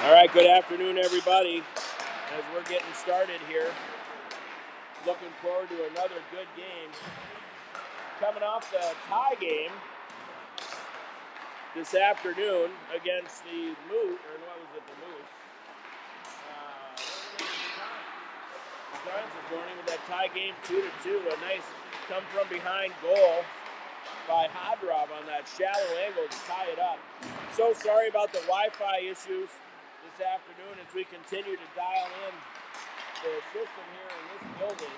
All right, good afternoon, everybody. As we're getting started here, looking forward to another good game. Coming off the tie game this afternoon against the Moose, or what was it, the Moose? The Giants this morning with that tie game 2-2. A nice come from behind goal by Hodrov on that shallow angle to tie it up. So sorry about the Wi-Fi issues this afternoon as we continue to dial in the system here in this building.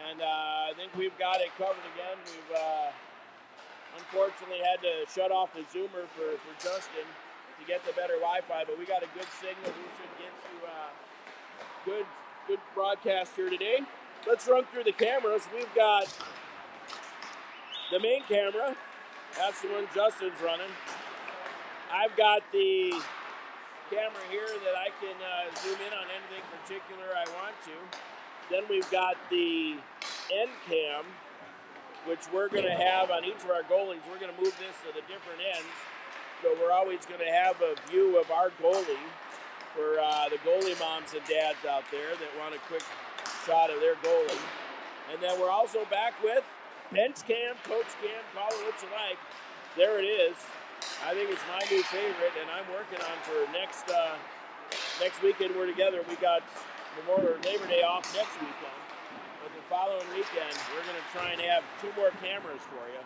And I think we've got it covered again. We've unfortunately had to shut off the Zoomer for Justin to get the better Wi-Fi, but we got a good signal. We should get to good broadcast here today. Let's run through the cameras. We've got the main camera. That's the one Justin's running. I've got the camera here that I can zoom in on anything particular I want to. Then we've got the end cam, which we're going to have on each of our goalies. We're going to move this to the different ends. So we're always going to have a view of our goalie for the goalie moms and dads out there that want a quick shot of their goalie. And then we're also back with bench cam, coach cam, call it what you like. There it is. I think it's my new favorite, and I'm working on for next weekend we're together. We got Labor Day off next weekend. But the following weekend, we're going to try and have 2 more cameras for you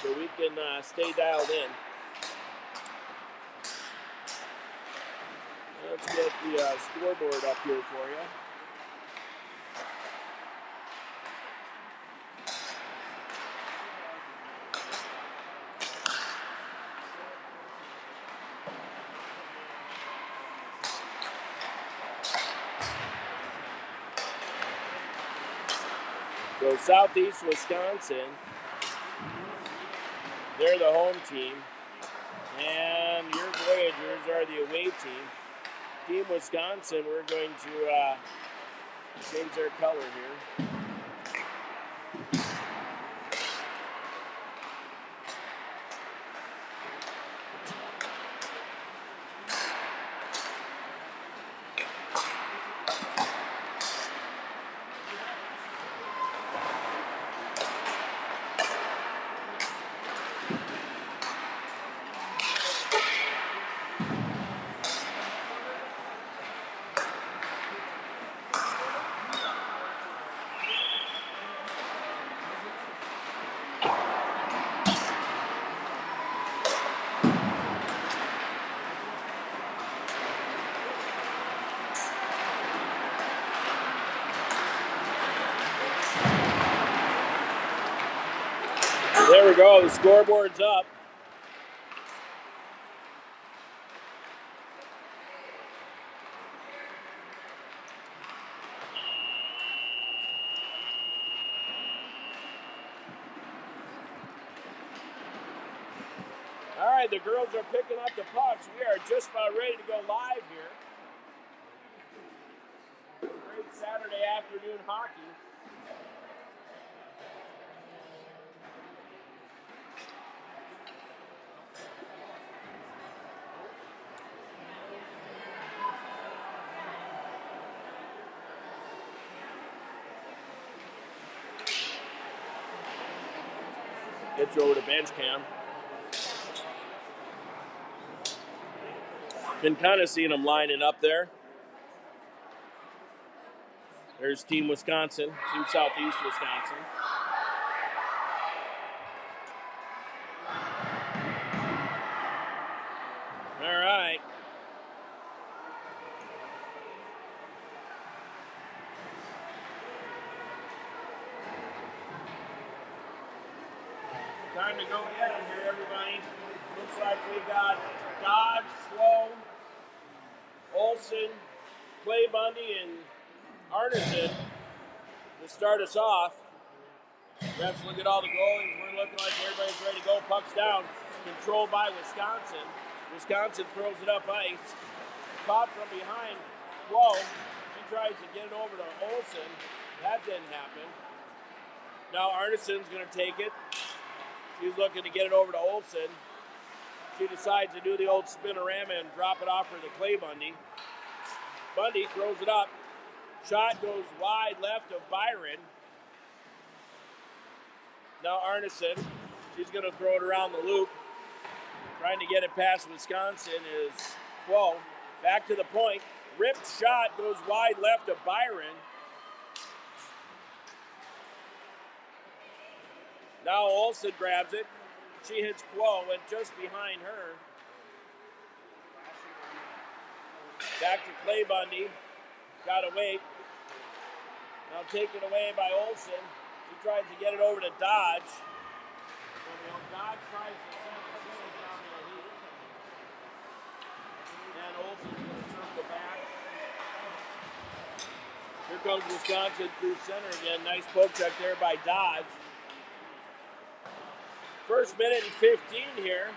so we can stay dialed in. Let's get the scoreboard up here for you. So Southeast Wisconsin, they're the home team, and your Voyageurs are the away team. Team Wisconsin, we're going to change their color here. There we go, the scoreboard's up. All right, the girls are picking up the pucks. We are just about ready to go live here. Great Saturday afternoon hockey. Get you over to bench cam. Been kind of seeing them lining up there. There's Team Wisconsin, Team Southeast Wisconsin. All right. Time to go get them here, everybody. Looks like we got Dodge, Sloan, Olson, Clay Bundy, and Arneson to start us off. Let's look at all the goalies. We're looking like everybody's ready to go. Puck's down. Controlled by Wisconsin. Wisconsin throws it up ice. Caught from behind. Whoa. He tries to get it over to Olson. That didn't happen. Now Arneson's going to take it. He's looking to get it over to Olson. She decides to do the old spinorama and drop it off for the Clay Bundy. Bundy throws it up. Shot goes wide left of Byron. Now Arneson, she's going to throw it around the loop. Trying to get it past Wisconsin is Quo. Back to the point. Ripped shot goes wide left of Byron. Now Olsen grabs it. She hits Quo and just behind her. Back to Clay Bundy. Got to wait. Now taken away by Olsen. She tries to get it over to Dodge. Dodge tries to send it down the heat. And Olsen's going to circle back. Here comes Wisconsin through center again. Nice poke check there by Dodge. First minute and 15 here.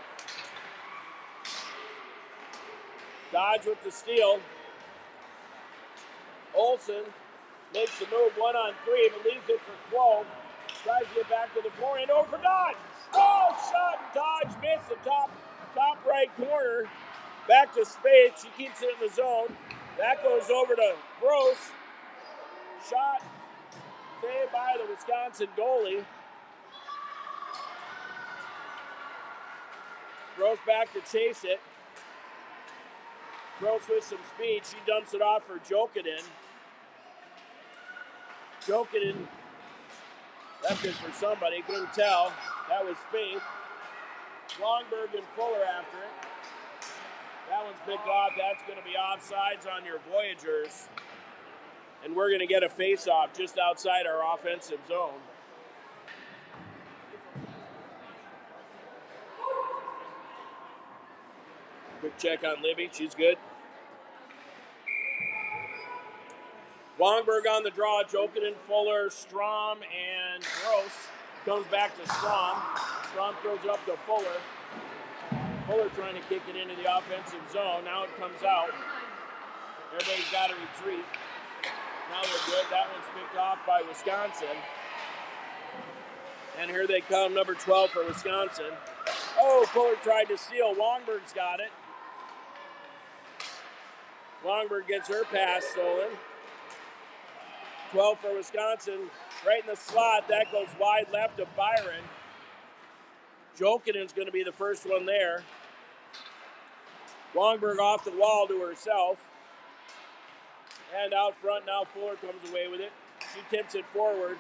Dodge with the steal. Olsen makes the move 1-on-3, but leaves it for Quo. Tries to get back to the corner and over for Dodge. Oh, shot. Dodge missed the top right corner. Back to Spade. She keeps it in the zone. That goes over to Gross. Shot saved by the Wisconsin goalie. Gross back to chase it. Gross with some speed. She dumps it off for Jokinen. Jokinen left it for somebody. Couldn't tell. That was Spade. Longberg and Fuller after it. That one's picked off. That's going to be offsides on your Voyageurs. And we're going to get a face-off just outside our offensive zone. Quick check on Libby. She's good. Longberg on the draw. Jokinen, Fuller, Strom, and Gross. Comes back to Strom. Strom throws it up to Fuller. Fuller trying to kick it into the offensive zone. Now it comes out. Everybody's got to retreat. Now they're good. That one's picked off by Wisconsin. And here they come, number 12 for Wisconsin. Oh, Fuller tried to steal. Longberg's got it. Longberg gets her pass stolen. 12 for Wisconsin. Right in the slot. That goes wide left of Byron. Jokinen's going to be the first one there. Longberg off the wall to herself. And out front now Fuller comes away with it. She tips it forward.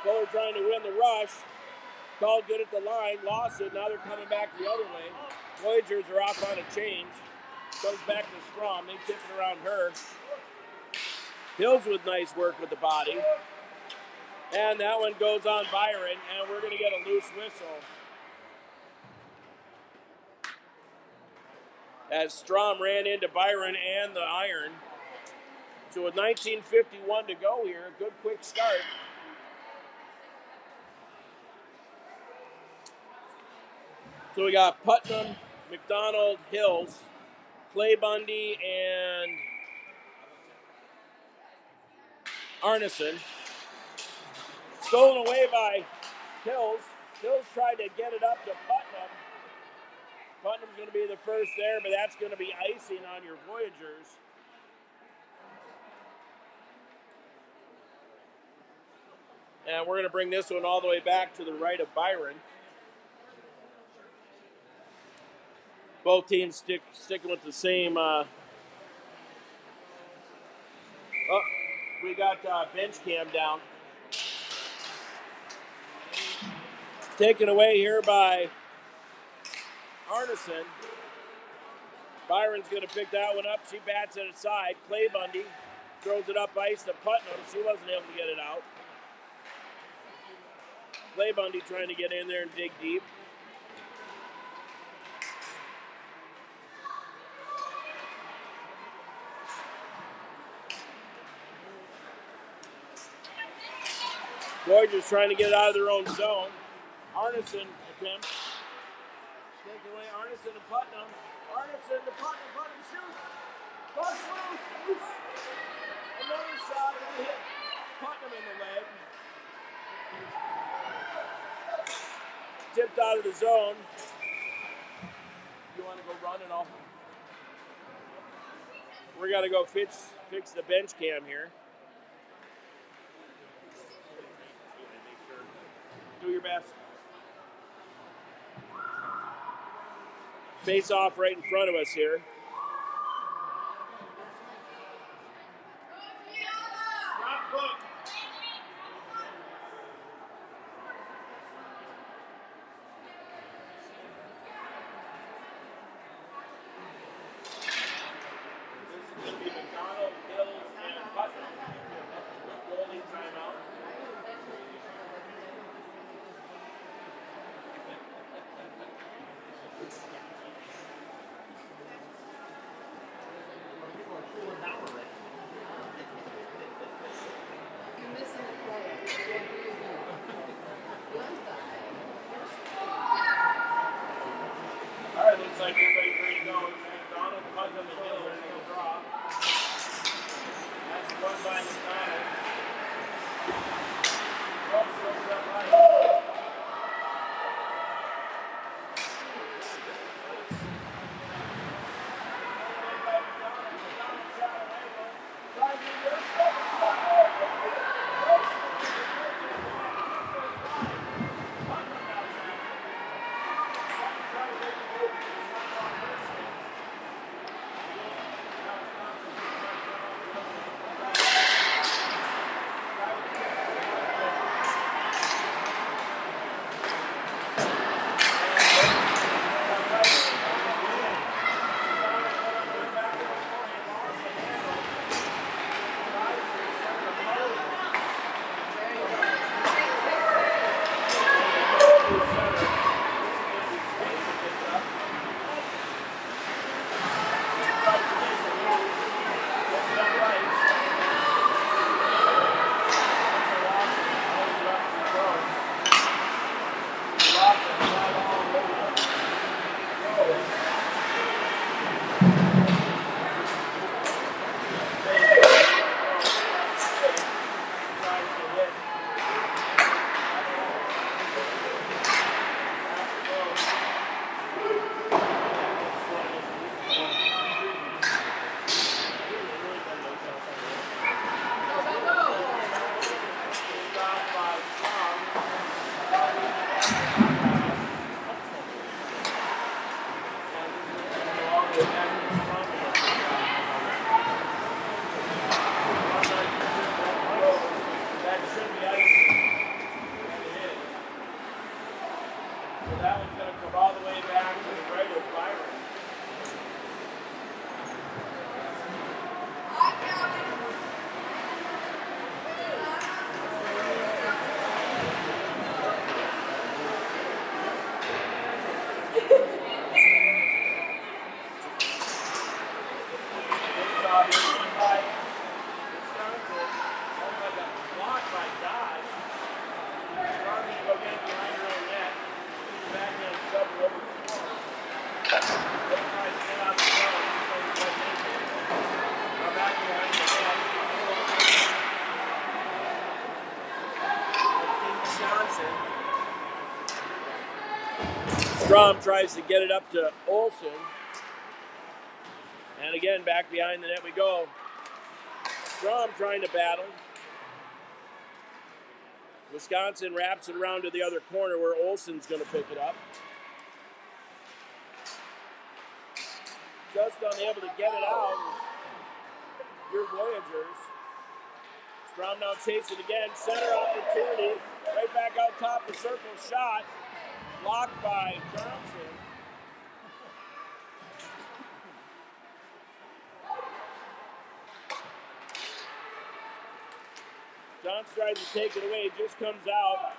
Fuller trying to win the rush. Called good at the line. Lost it. Now they're coming back the other way. Voyageurs are off on a change. Goes back to Strom. They tip it around her. Hills with nice work with the body. And that one goes on Byron. And we're going to get a loose whistle. As Strom ran into Byron and the iron. So with 19:51 to go here, a good quick start. So we got Putnam, McDonald, Hills, Clay Bundy, and Arneson. Stolen away by Hills. Hills tried to get it up to Putnam. Putnam's going to be the first there, but that's going to be icing on your Voyageurs. And we're going to bring this one all the way back to the right of Byron. Both teams sticking with the same. We got bench cam down. Taken away here by Arneson. Byron's going to pick that one up. She bats it aside. Clay Bundy throws it up ice to Putnam. She wasn't able to get it out. Clay Bundy trying to get in there and dig deep. Voyageurs trying to get it out of their own zone. Arneson attempts. Taking away Arneson to Putnam. Arneson to Putnam. Putnam shoots. Push loose. Another shot and hit Putnam in the leg. Tipped out of the zone. You want to go run and all? We're gonna go fix the bench cam here. Do your best. Face off right in front of us here. Alright, looks like everybody's ready to go. Donald, Putnam, and Hill are going to draw. That's one by McDonald. Brooks goes up right. Strom tries to get it up to Olsen. And again, back behind the net we go. Strom trying to battle. Wisconsin wraps it around to the other corner where Olsen's going to pick it up. Just unable to get it out. Your Voyageurs. Strom now chasing again. Center opportunity. Right back out top. The circle shot. Blocked by Johnson. Johnson tries to take it away. Just comes out.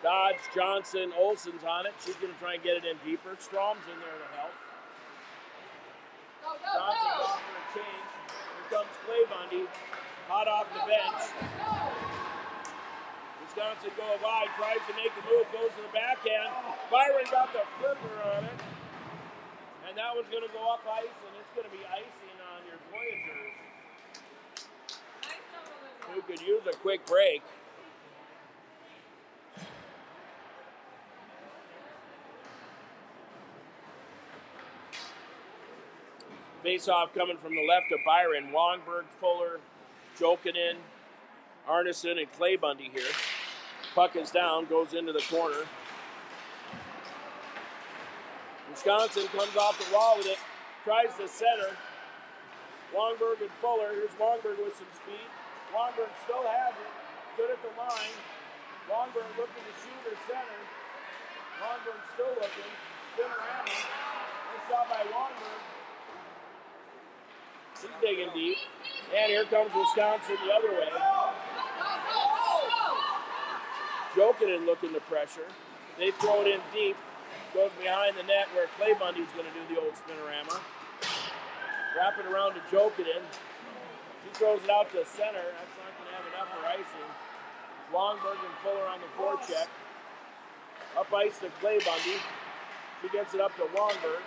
Dodge, Johnson, Olsen's on it. She's going to try and get it in deeper. Strom's in there to help. Johnson off for a change. Here comes Clay Bundy. Hot off the bench. Wisconsin going wide, tries to make a move, goes to the backhand. Byron got the flipper on it. And that one's going to go up ice, and it's going to be icing on your Voyageurs. Who could use a quick break. Face-off coming from the left of Byron. Wongberg, Fuller, Jokinen, Arneson, and Clay Bundy here. Puck is down, goes into the corner. Wisconsin comes off the wall with it, tries to center. Wongberg and Fuller. Here's Wongberg with some speed. Wongberg still has it. Good at the line. Wongberg looking to shoot or center. Wongberg still looking. Spinorama. Nice shot by Wongberg. He's digging deep. And here comes Wisconsin the other way. Jokinen looking to pressure. They throw it in deep. Goes behind the net where Clay Bundy's going to do the old spinorama. Wrap it around to Jokinen. He throws it out to center. That's not going to have enough for icing. Wongberg and Fuller on the forecheck. Up ice to Clay Bundy. She gets it up to Wongberg.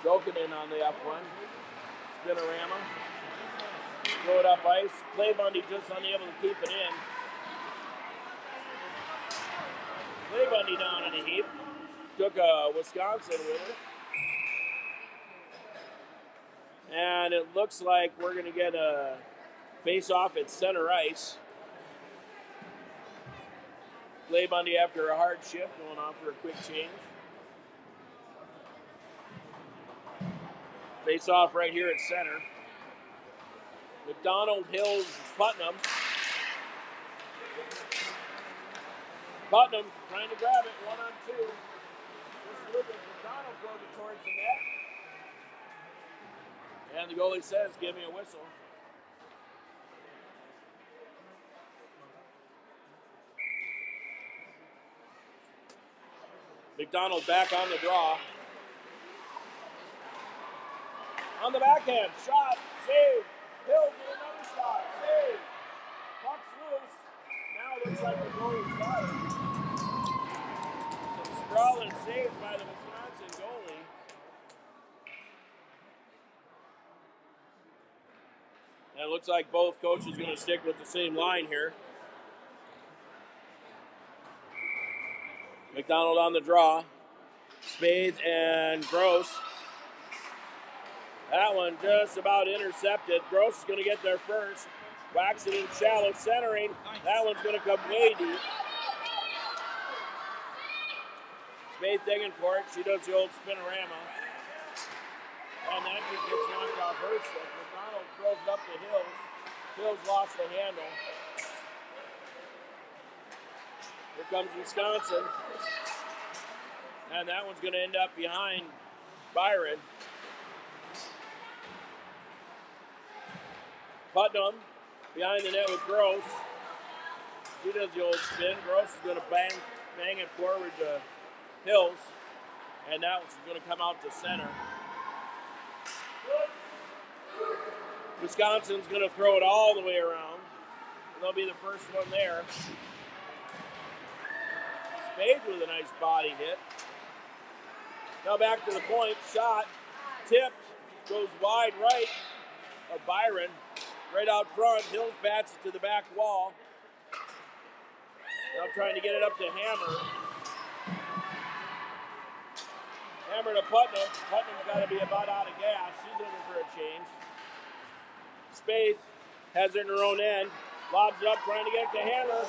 Jokinen on the up one. Spinorama. Throw it up ice. Clay Bundy just unable to keep it in. Clay Bundy down in a heap. Took a Wisconsin with her. And it looks like we're going to get a face-off at center ice. Clay Bundy after a hard shift going on for a quick change. Face-off right here at center. McDonald, Hills, Putnam. Putnam trying to grab it, 1-on-2. Just look at McDonald throws it towards the net. And the goalie says, give me a whistle. McDonald back on the draw. On the backhand, shot, save. Hill with another shot, save. Puck's loose. Now it looks like the goalie's got it. Some sprawling saves by the Wisconsin goalie. And it looks like both coaches going to stick with the same line here. McDonald on the draw. Spades and Gross. That one just about intercepted. Gross is going to get there first. Whacks it in shallow, centering. That one's going to come way deep. Spade digging for it. She does the old spinorama. And that just gets knocked off her stick. McDonald throws it up to Hills. Hills lost the handle. Here comes Wisconsin. And that one's going to end up behind Byron. Putnam behind the net with Gross. She does the old spin. Gross is going to bang it forward to Hills. And that one's going to come out to center. Wisconsin's going to throw it all the way around. They'll be the first one there. Spade with a nice body hit. Now back to the point. Shot. Tipped. Goes wide right of Byron. Right out front. Hills bats it to the back wall. Now trying to get it up to Hammer. Hammer to Putnam. Putnam's got to be about out of gas. She's looking for a change. Spade has it in her own end. Lobs it up, trying to get it to Hammer.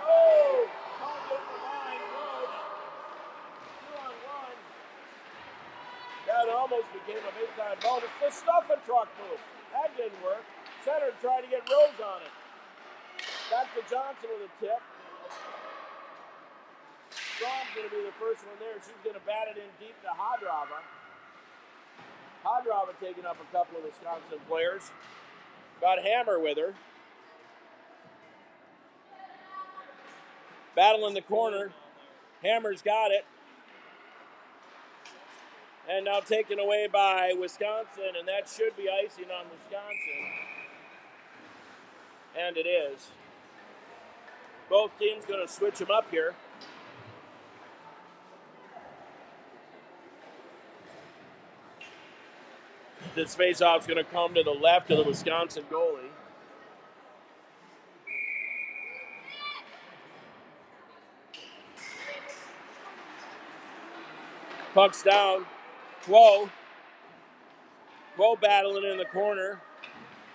Oh! Called it the line. Roach. 2-on-1. That almost became a big-time bonus. The stuff and truck move. That didn't work. Center tried to get Rose on it. Back to Johnson with a tip. Strong's going to be the first one there. She's going to bat it in deep to Hadrava. Hadrava taking up a couple of Wisconsin players. Got Hammer with her. Battle in the corner. Hammer's got it. And now taken away by Wisconsin, and that should be icing on Wisconsin. And it is. Both teams going to switch them up here. This faceoff is going to come to the left of the Wisconsin goalie. Puck's down. Quo battling in the corner.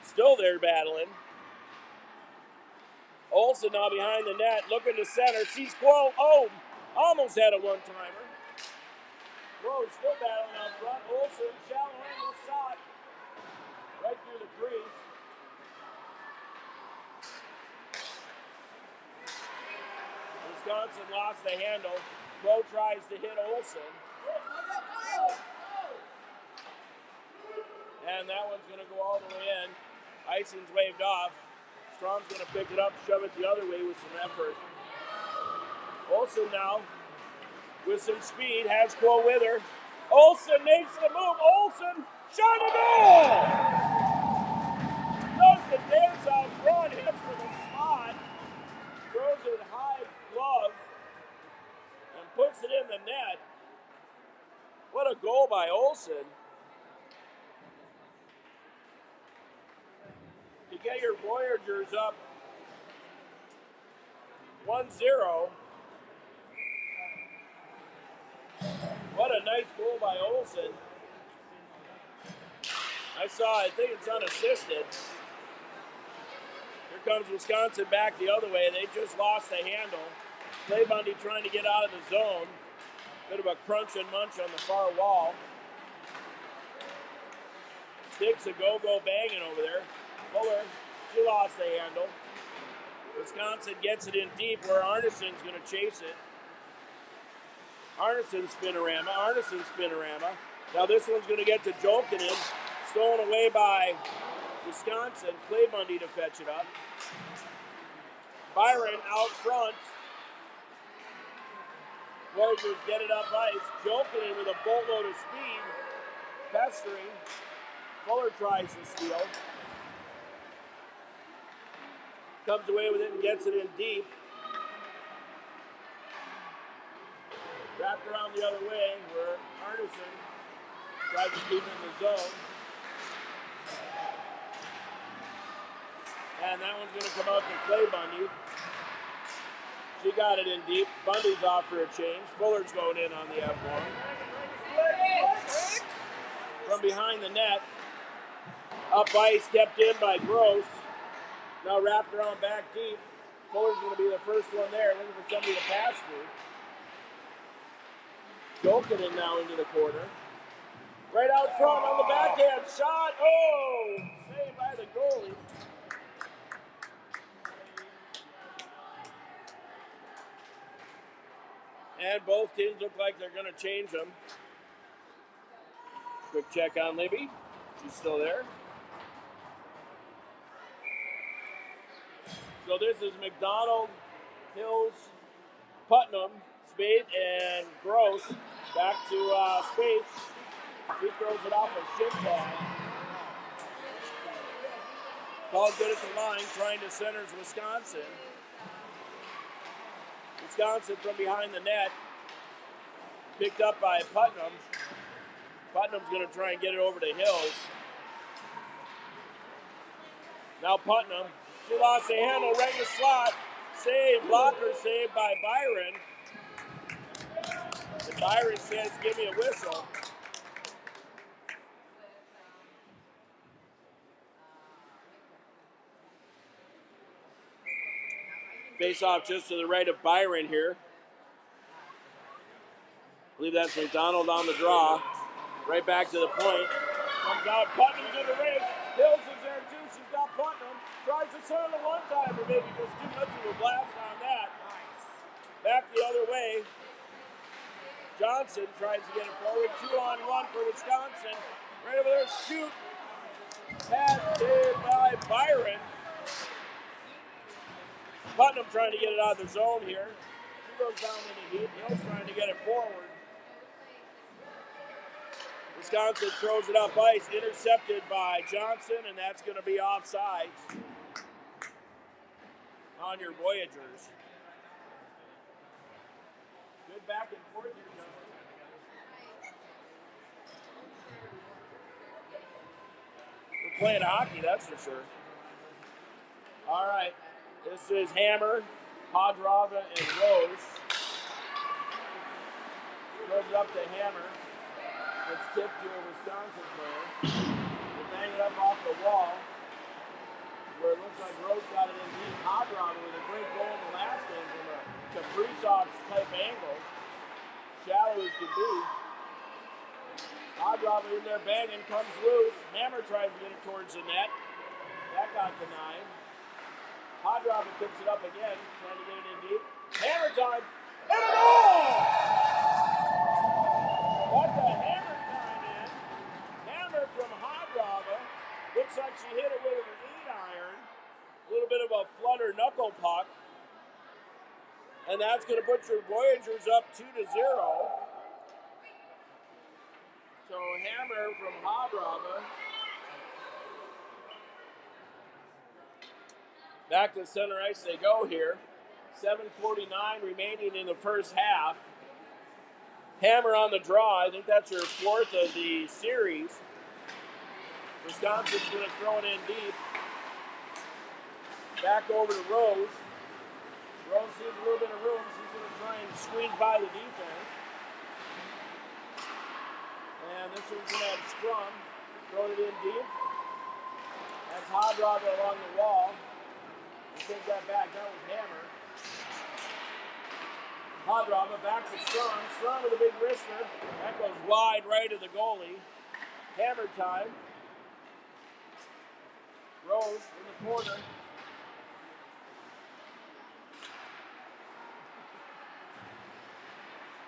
Still there battling. Olsen now behind the net, looking to center. Sees Quo. Oh, almost had a one-timer. Quo still battling out front. Olsen, shallow angle shot. Right through the crease. Wisconsin lost the handle. Quo tries to hit Olsen. And that one's going to go all the way in. Icing's waved off. Strom's going to pick it up, shove it the other way with some effort. Olsen now, with some speed, has Quo with her. Olsen makes the move. Olsen, shot a goal! Does the dance out front, hits for the spot. Throws it high glove and puts it in the net. What a goal by Olsen. To get your Voyageurs up 1-0. What a nice goal by Olsen. I think it's unassisted. Here comes Wisconsin back the other way. They just lost the handle. Clay Bundy trying to get out of the zone. Bit of a crunch and munch on the far wall. Sticks a go-go banging over there. Fuller, she lost the handle. Wisconsin gets it in deep where Arneson's going to chase it. Arneson spinorama. Now this one's going to get to Jolkinen. Stolen away by Wisconsin. Clay Bundy to fetch it up. Byron out front. Voyageurs get it up ice. Jolkinen with a boatload of speed. Pestering. Fuller tries to steal. Comes away with it and gets it in deep. Wrapped around the other way where Arneson tries to keep it in the zone. And that one's going to come out to Clay Bundy. She got it in deep. Bundy's off for a change. Fuller's going in on the F1. From behind the net. Up ice, kept in by Gross. Now wrapped around back deep. Fuller's going to be the first one there, looking for somebody to pass through. Jolkinen now into the corner. Right out front on the backhand shot. Oh! Saved by the goalie. And both teams look like they're going to change them. Quick check on Libby. She's still there. So this is McDonald, Hills, Putnam, Spade, and Gross. Back to Spade. She throws it off a ship pad. Called good at the line, trying to centers Wisconsin. Wisconsin from behind the net. Picked up by Putnam. Putnam's going to try and get it over to Hills. Now Putnam. She lost the handle right in the slot. Save, blocker saved by Byron. And Byron says, give me a whistle. Face off just to the right of Byron here. I believe that's McDonald on the draw. Right back to the point. Comes out, Putnam to the ring. Hills is there too. She's got Putnam. Tries to send the one-timer, maybe just too much of a blast on that. Back the other way. Johnson tries to get it forward. 2-on-1 for Wisconsin. Right over there, shoot. Pad saved by Byron. Putnam trying to get it out of the zone here. She goes down in the heat. Hill's trying to get it forward. Wisconsin throws it up ice, intercepted by Johnson, and that's going to be offsides on your Voyageurs. Good back and forth here, Johnson. We're playing hockey, that's for sure. All right, this is Hammer, Hadrava, and Rose. Throws it up to Hammer. It's tipped to a Wisconsin player. They bang it up off the wall, where it looks like Rose got it in deep. Hobrob with a great goal in the last game from a Kaprizov type angle. Shallow as could be. Hobrob in there banging, comes loose. Hammer tries to get it towards the net. That got denied. Hobrob picks it up again, trying to get it in deep. Hammer time! And a goal! What the hammer time in? Hammer from Hobrob. Looks like she hit it with an 8-iron. A little bit of a flutter knuckle puck. And that's going to put your Voyageurs up 2-0. So Hammer from Hobrob. Back to center ice they go here. 7:49 remaining in the first half. Hammer on the draw. I think that's her fourth of the series. Wisconsin's going to throw it in deep. Back over to Rose. Rose sees a little bit of room. She's going to try and squeeze by the defense. And this one's going to have scrum. Throw it in deep. That's Hobrob along the wall. We'll take that back. That was Hammer. Hobrob back to Strong. Strong with a big wrister. That goes wide right of the goalie. Hammer time. Rose in the corner.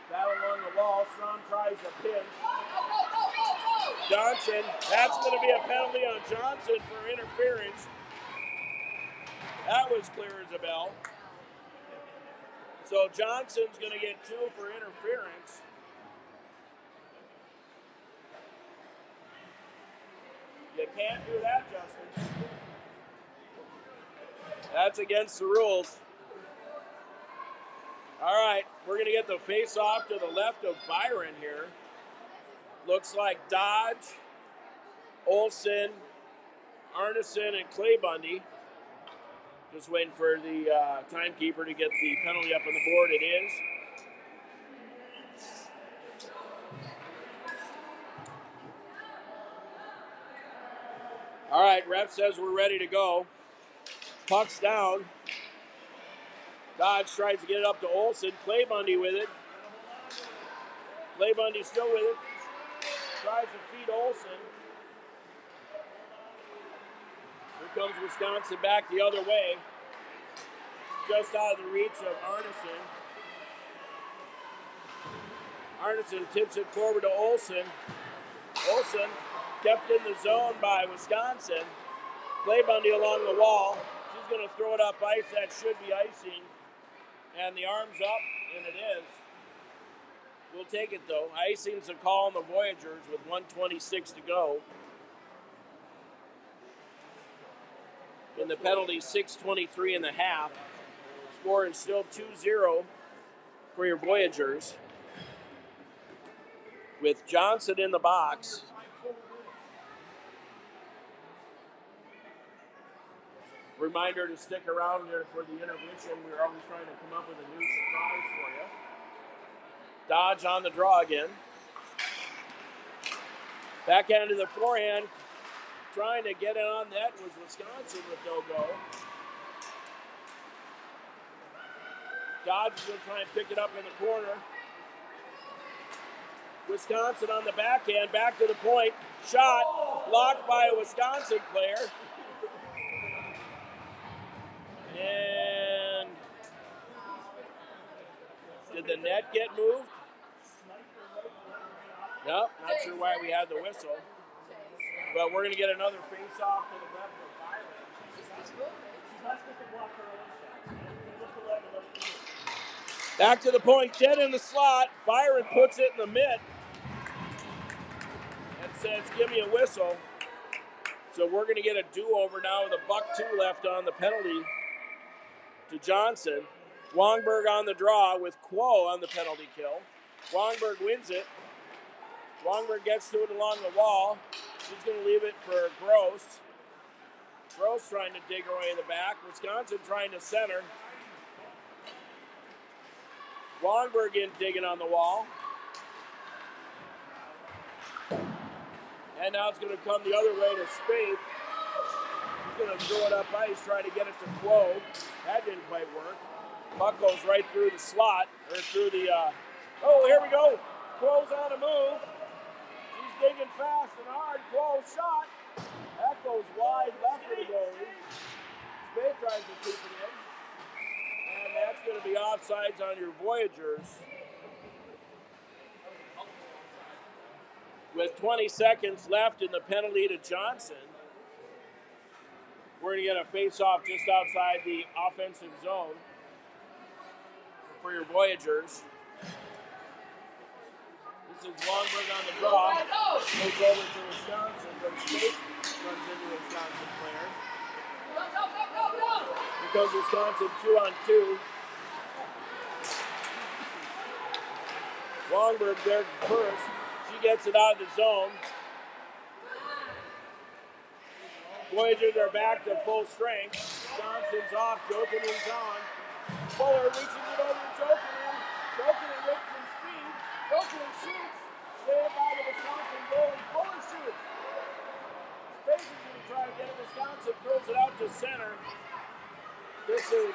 Battle along the wall. Strong tries a pin. Johnson. That's going to be a penalty on Johnson for interference. That was clear as a bell. So Johnson's going to get 2 for interference. You can't do that, Justin. That's against the rules. All right, we're going to get the face-off to the left of Byron here. Looks like Dodge, Olsen, Arneson, and Clay Bundy. Just waiting for the timekeeper to get the penalty up on the board. It is. All right, ref says we're ready to go. Puck's down. Dodge tries to get it up to Olsen. Clay Bundy with it. Clay Bundy still with it. Tries to feed Olsen. Here comes Wisconsin back the other way. Just out of the reach of Arneson. Arneson tips it forward to Olsen. Olsen kept in the zone by Wisconsin. Clay Bundy along the wall. She's going to throw it up ice. That should be icing. And the arm's up, and it is. We'll take it, though. Icing's a call on the Voyageurs with 1:26 to go. In the penalty, 6:23 and a half. Score is still 2-0 for your Voyageurs. With Johnson in the box. Reminder to stick around here for the intermission. We're always trying to come up with a new surprise for you. Dodge on the draw again. Backhand to the forehand. Trying to get it on net was Wisconsin with no go. Dodge is going to try and pick it up in the corner. Wisconsin on the backhand, back to the point. Shot blocked by a Wisconsin player. And did the net get moved? Nope, not sure why we had the whistle. But we're going to get another face-off to the left of Byron. Back to the point, dead in the slot. Byron puts it in the mitt and says, give me a whistle. So we're going to get a do-over now with $1-2 left on the penalty to Johnson. Wongberg on the draw with Quo on the penalty kill. Wongberg wins it. Wongberg gets to it along the wall. She's going to leave it for Gross. Gross trying to dig her way in the back. Wisconsin trying to center. Wongberg in digging on the wall. And now it's going to come the other way to Spaeth. He's going to throw it up ice, trying to get it to Quo. That didn't quite work. Puck goes right through the slot, or through the, oh, here we go. Quo's on a move. He's digging fast and hard. Quo shot. That goes wide left of the goalie. Spaeth tries to keep it in. And that's going to be offsides on your Voyageurs. With 20 seconds left in the penalty to Johnson, we're going to get a face-off just outside the offensive zone for your Voyageurs. This is Longberg on the draw. Goes over to Wisconsin, but Spaeth runs into a Wisconsin player. Here comes Wisconsin 2-on-2. Longberg there first. She gets it out of the zone. Voyageurs are back to full strength. Johnson's off. Jokinen's on. Fuller reaches it over to Jokinen. Jokinen with some speed. Jokinen shoots. Stay by the Wisconsin goalie. Fuller shoots. Spaeth is going to try to get it. Wisconsin throws it out to center. This is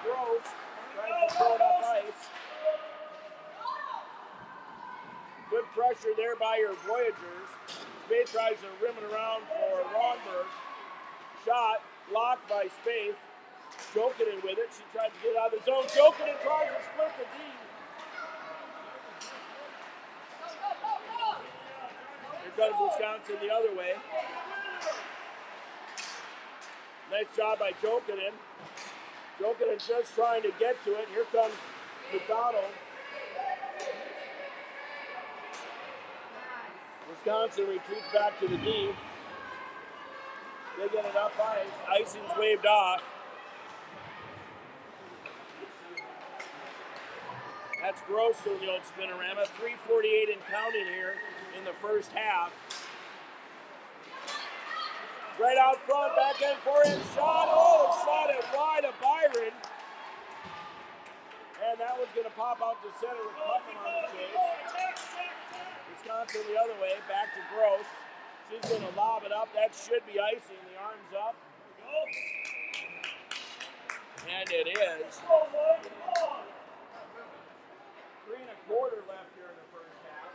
Gross. Tries to throw it up ice. Good pressure there by your Voyageurs. Spaeth tries to rim it around for Longberg. Shot blocked by Spaeth. Jokinen with it. She tried to get out of the zone. Jokinen tries to split the D. Here comes Wisconsin the other way. Nice job by Jokinen. Jokinen just trying to get to it. Here comes McDonald. Wisconsin retreats back to the D. They get it up ice. Icing's waved off. That's Gross doing the old spinorama. 3:48 and counting here in the first half. Right out front, back end forehand shot. Oh, shot it wide of Byron. And that one's going to pop out to center with Putnam on the chase. Wisconsin the other way, back to Gross. She's going to lob it up. That should be icing. The arm's up. And it is. 3 1/4 left here in the first half.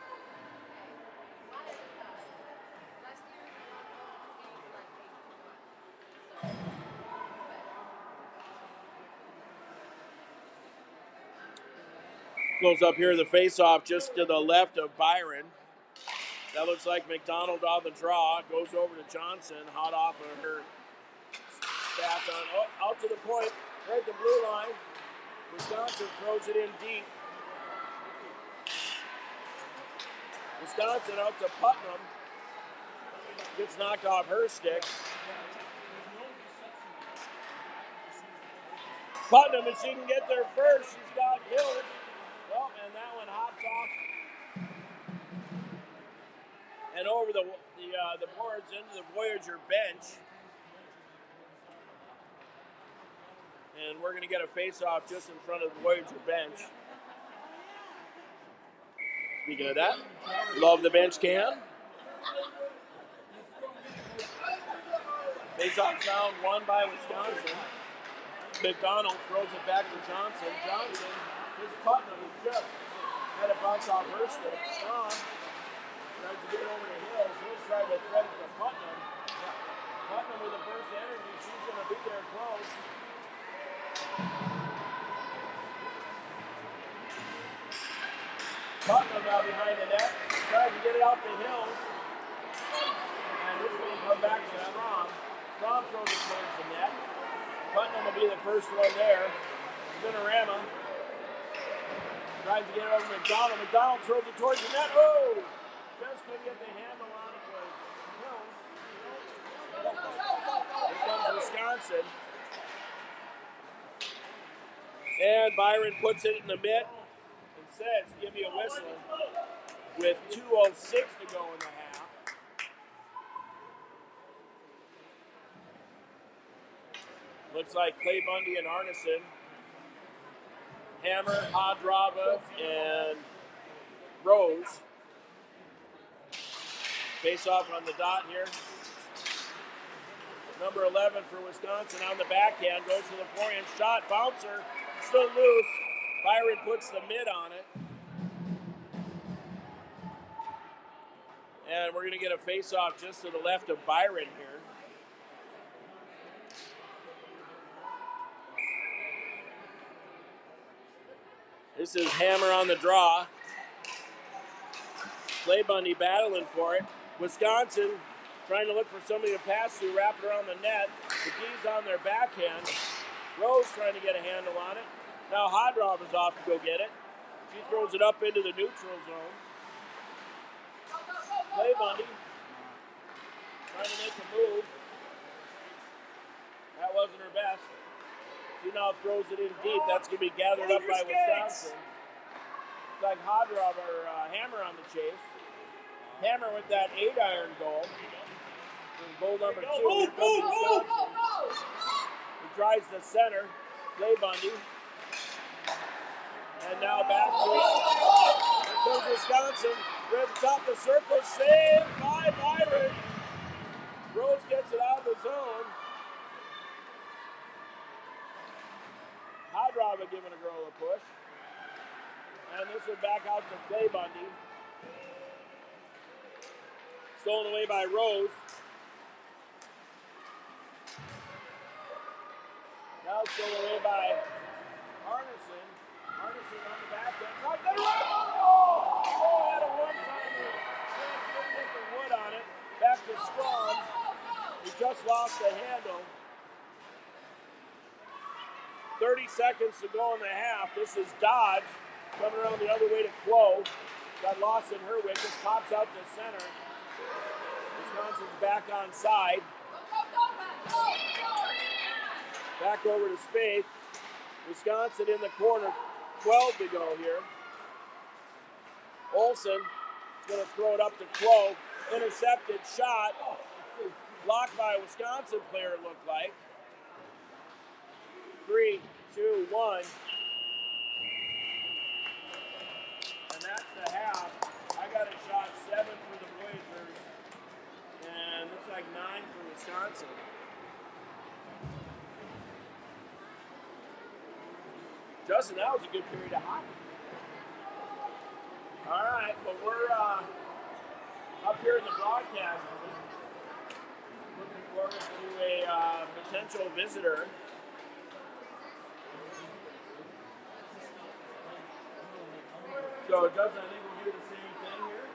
Goes up here the face-off just to the left of Byron. That looks like McDonald on the draw. Goes over to Johnson, hot off of her staff on. Oh, out to the point, right at the blue line. Wisconsin throws it in deep. Wisconsin out to Putnam. Gets knocked off her stick. Putnam, if she can get there first, she's got Hills. Well, and that one hops off and over the boards into the Voyager bench. And we're going to get a face-off just in front of the Voyager bench. Speaking of that, love the bench cam. Face-off sound won by Wisconsin. McDonald throws it back to Johnson. Johnson, his Putnam, who just had a bounce off her stick. Strong tries to get it over to Hills. Hills tried to thread it to Putnam. Putnam with a burst of energy. She's going to be there close. Putnam now behind the net. Tries to get it out to Hills. And this will come back to Strom. Strom throws it towards the net. Putnam will be the first one there. Spinorama. Tries to get it over to McDonald. McDonald throws it towards the net. Oh! Just couldn't get the handle on it with Hills. Here comes Wisconsin. And Byron puts it in the mitt and says, give me a whistle with 2:06 to go in the half. Looks like Clay Bundy and Arneson, Hammer, Hadrava, and Rose Face off on the dot here. Number 11 for Wisconsin on the backhand, goes to the forehand shot, bouncer, still loose. Byron puts the mid on it. And we're going to get a face-off just to the left of Byron here. This is Hammer on the draw. Clay Bundy battling for it. Wisconsin trying to look for somebody to pass to, wrap it around the net. McGee's on their backhand. Rose trying to get a handle on it. Now Hodrov is off to go get it. She throws it up into the neutral zone. Clay Bundy trying to make a move. That wasn't her best. She now throws it in deep. That's going to be gathered up by Wisconsin. It's like Hodrov or Hammer on the chase. Hammer with that 8-iron goal. Goal number 2. Here comes Wisconsin. He tries the center. Clay Bundy. And now back to it. Here comes Wisconsin. Right at the top of the circle. Saved by Byron. Rose gets it out of the zone. Hodrov giving a girl a push. And this one back out to Clay Bundy. Stolen away by Rose. Now stolen away by Arneson. Arneson on the back end. Right there. Oh, had a one-timer. Didn't get the wood on it. Back to Strong. He just lost the handle. 30 seconds to go in the half. This is Dodge coming around the other way to Quo. Got lost in her wickets. Pops out to center. Wisconsin's back on side. Back over to Spade. Wisconsin in the corner. 12 to go here. Olsen is going to throw it up to Quo. Intercepted shot. Blocked by a Wisconsin player, it looked like. 3, 2, 1. And that's the half. I got a shot 7 for the Voyageurs. And looks like 9 for Wisconsin. Justin, that was a good period of hockey. All right, but we're up here in the broadcast room. Looking forward to a potential visitor. So, Justin, I think we'll do the same thing here.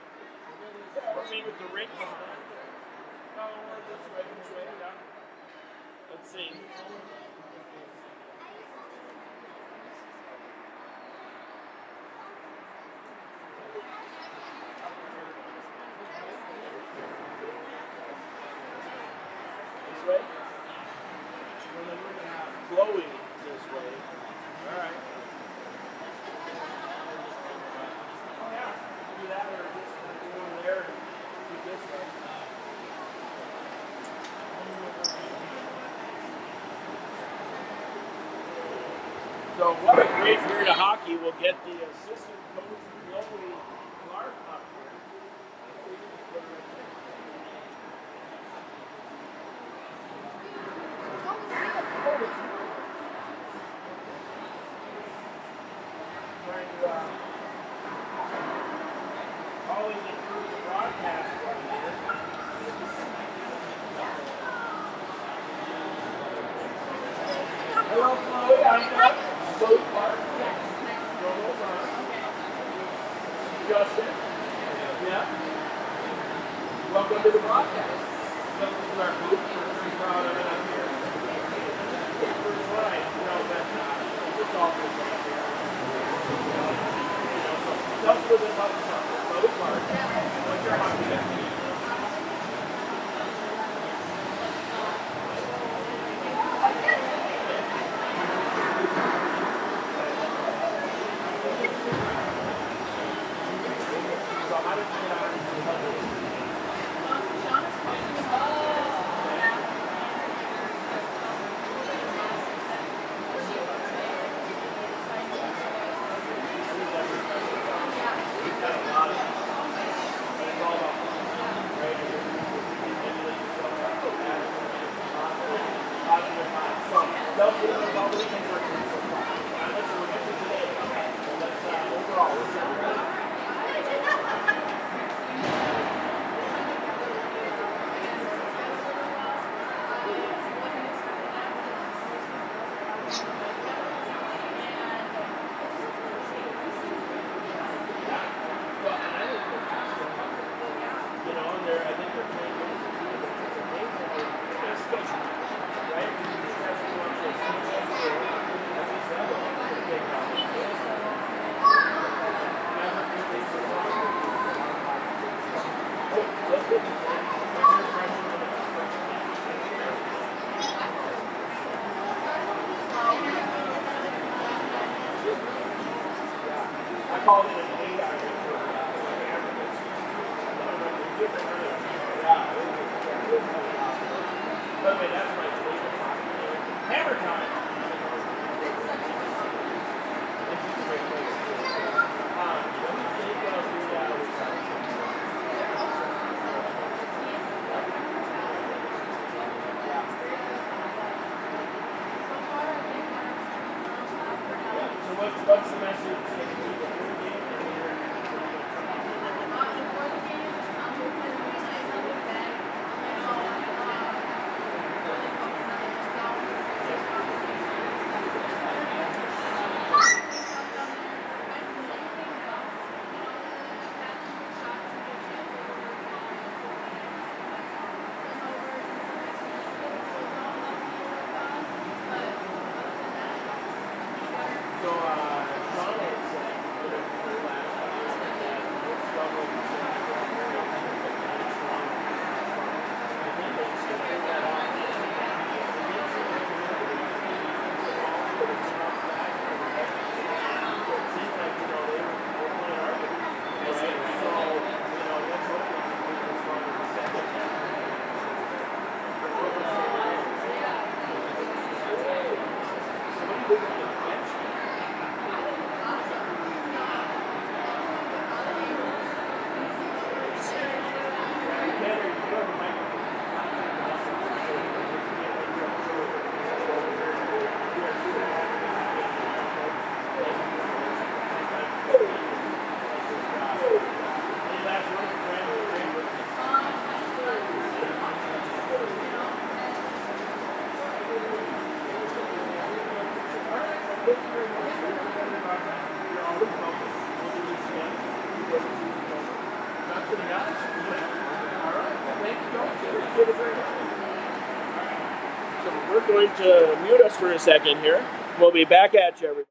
We'll meet with the rink. No, this way, yeah. Let's see. This way? And then we're going to have Chloe this way. All right. Do that or just go over there and do this way. So what a great period of hockey. We'll get the assistant coach, Chloe Clark, up here. Trying to always improve the broadcast right here. Hello, Chloe. I'm Doug. Chloe Clark. Justin. Yeah. Welcome to the broadcast. This is our booth. We're very proud of it up here. First line. It's all good right here. Tell us a little bit about yourself. Chloe Clark. What's your hockey name? tell me about all the things we're doing so far. Let's look at today. Okay. So let's overall. Let's I call it an 8 hour. By the way, that's my favorite hammer time. So what's the message? We're going to mute us for a second here. We'll be back at you, everybody.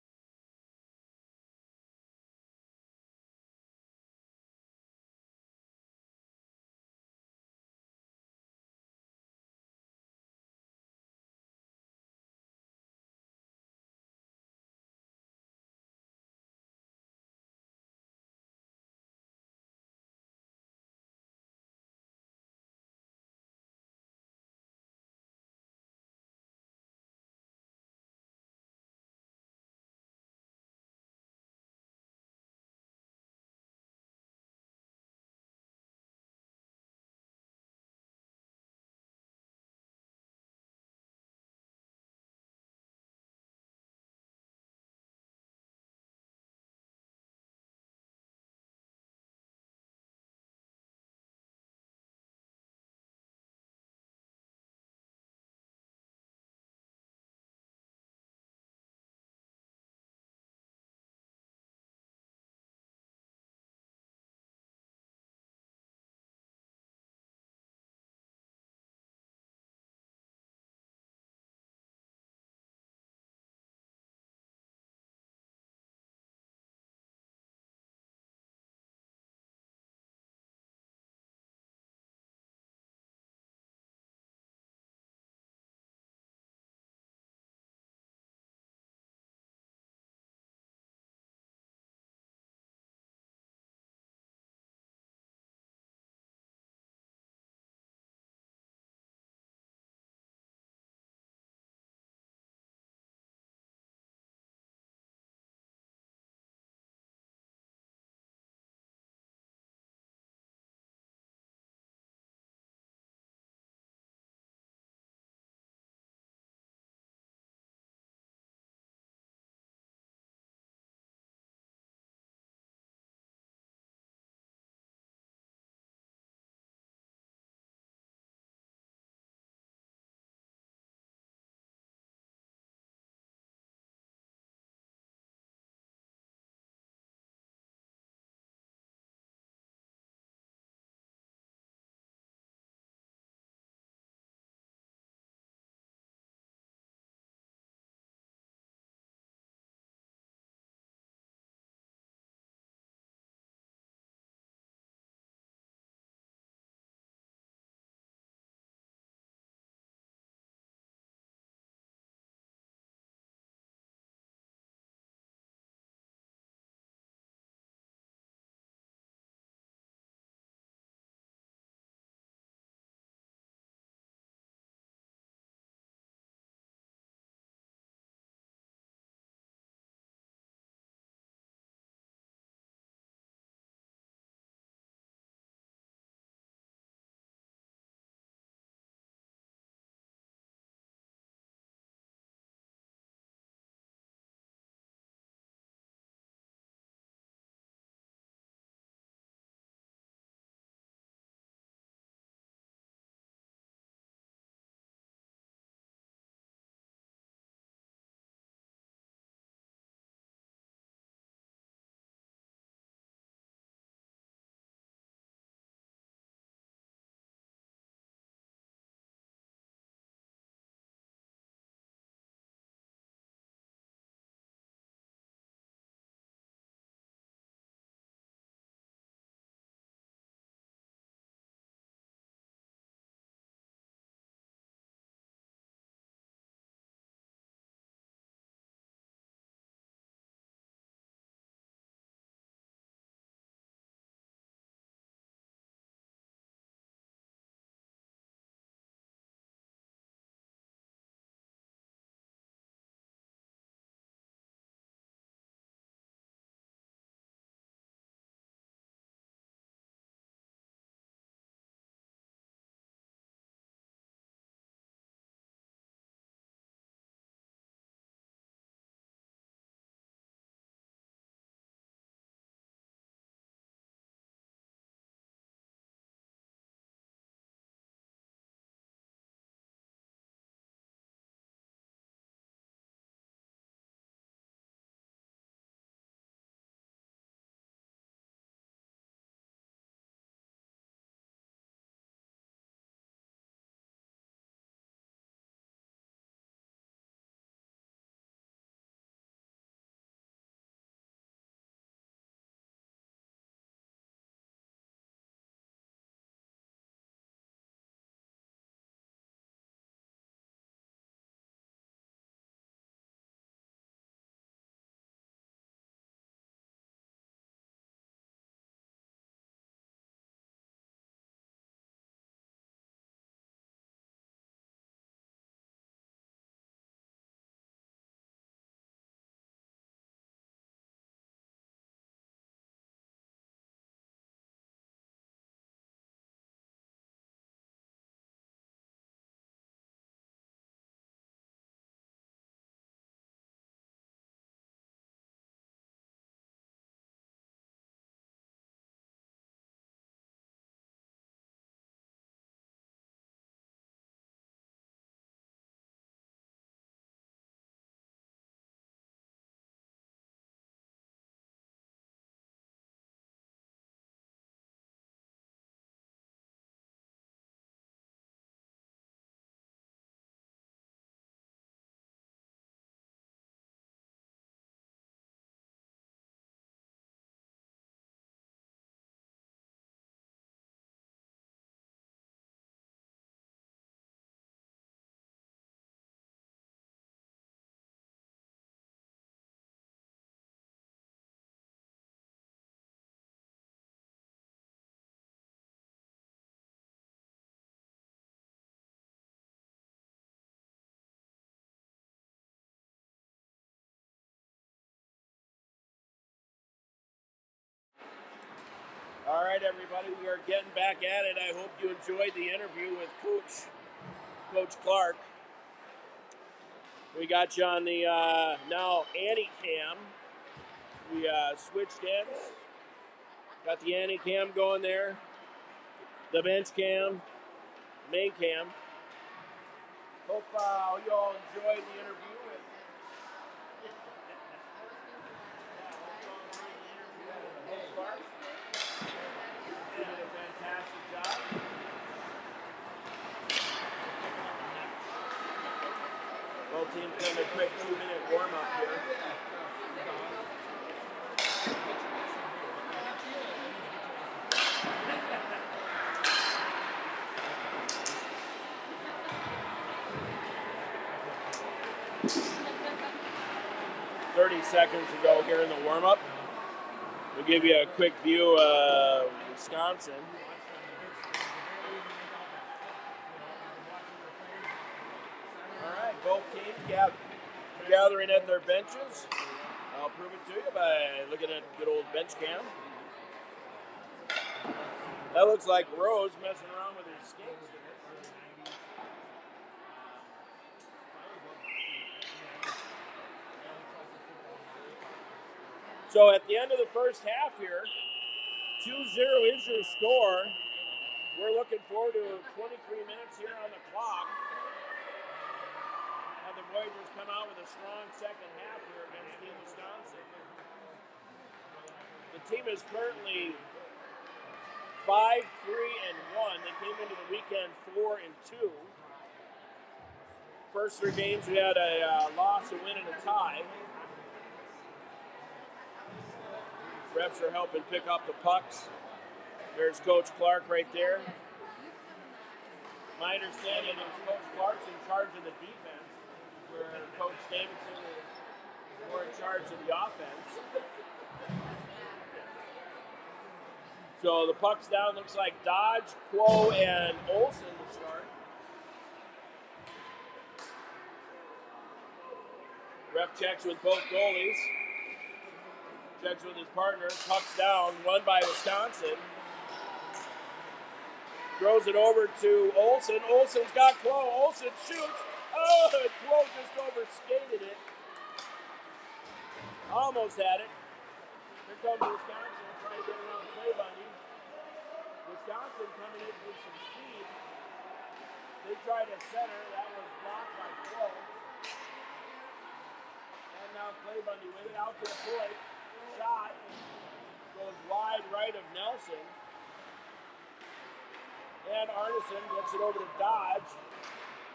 right, everybody, we are getting back at it. I hope you enjoyed the interview with Coach Clark. We got you on the now Annie cam. We switched ends. Got the Annie cam going there. The bench cam. Main cam. Hope you all enjoyed the interview. Coach Clark did a fantastic job. Both teams doing a quick 2-minute warm-up here. "30 seconds to go here in the warm-up. We'll give you a quick view of Wisconsin. All right, both teams gathering at their benches. I'll prove it to you by looking at good old bench cam. That looks like Rose messing around with his skates. So at the end of the first half here, 2-0 is your score. We're looking forward to 23 minutes here on the clock. And the Voyageurs come out with a strong second half here against Team Wisconsin. The team is currently 5-3-1. They came into the weekend 4-2. First 3 games we had a loss, a win, and a tie. Refs are helping pick up the pucks. There's Coach Clark right there. My understanding is Coach Clark's in charge of the defense, where Coach Davidson is more in charge of the offense. So the puck's down. Looks like Dodge, Quo, and Olsen to start. Ref checks with both goalies. Checks with his partner. Puck's down. Run by Wisconsin. Throws it over to Olsen. Olsen's got Quo. Olsen shoots. Oh, and Quo just overskated it. Almost had it. Here comes Wisconsin trying to get around Clay Bundy. Wisconsin coming in with some speed. They tried a center. That was blocked by Quo. And now Clay Bundy with it out to the point. Shot. Goes wide right of Nelson. And Arneson gets it over to Dodge.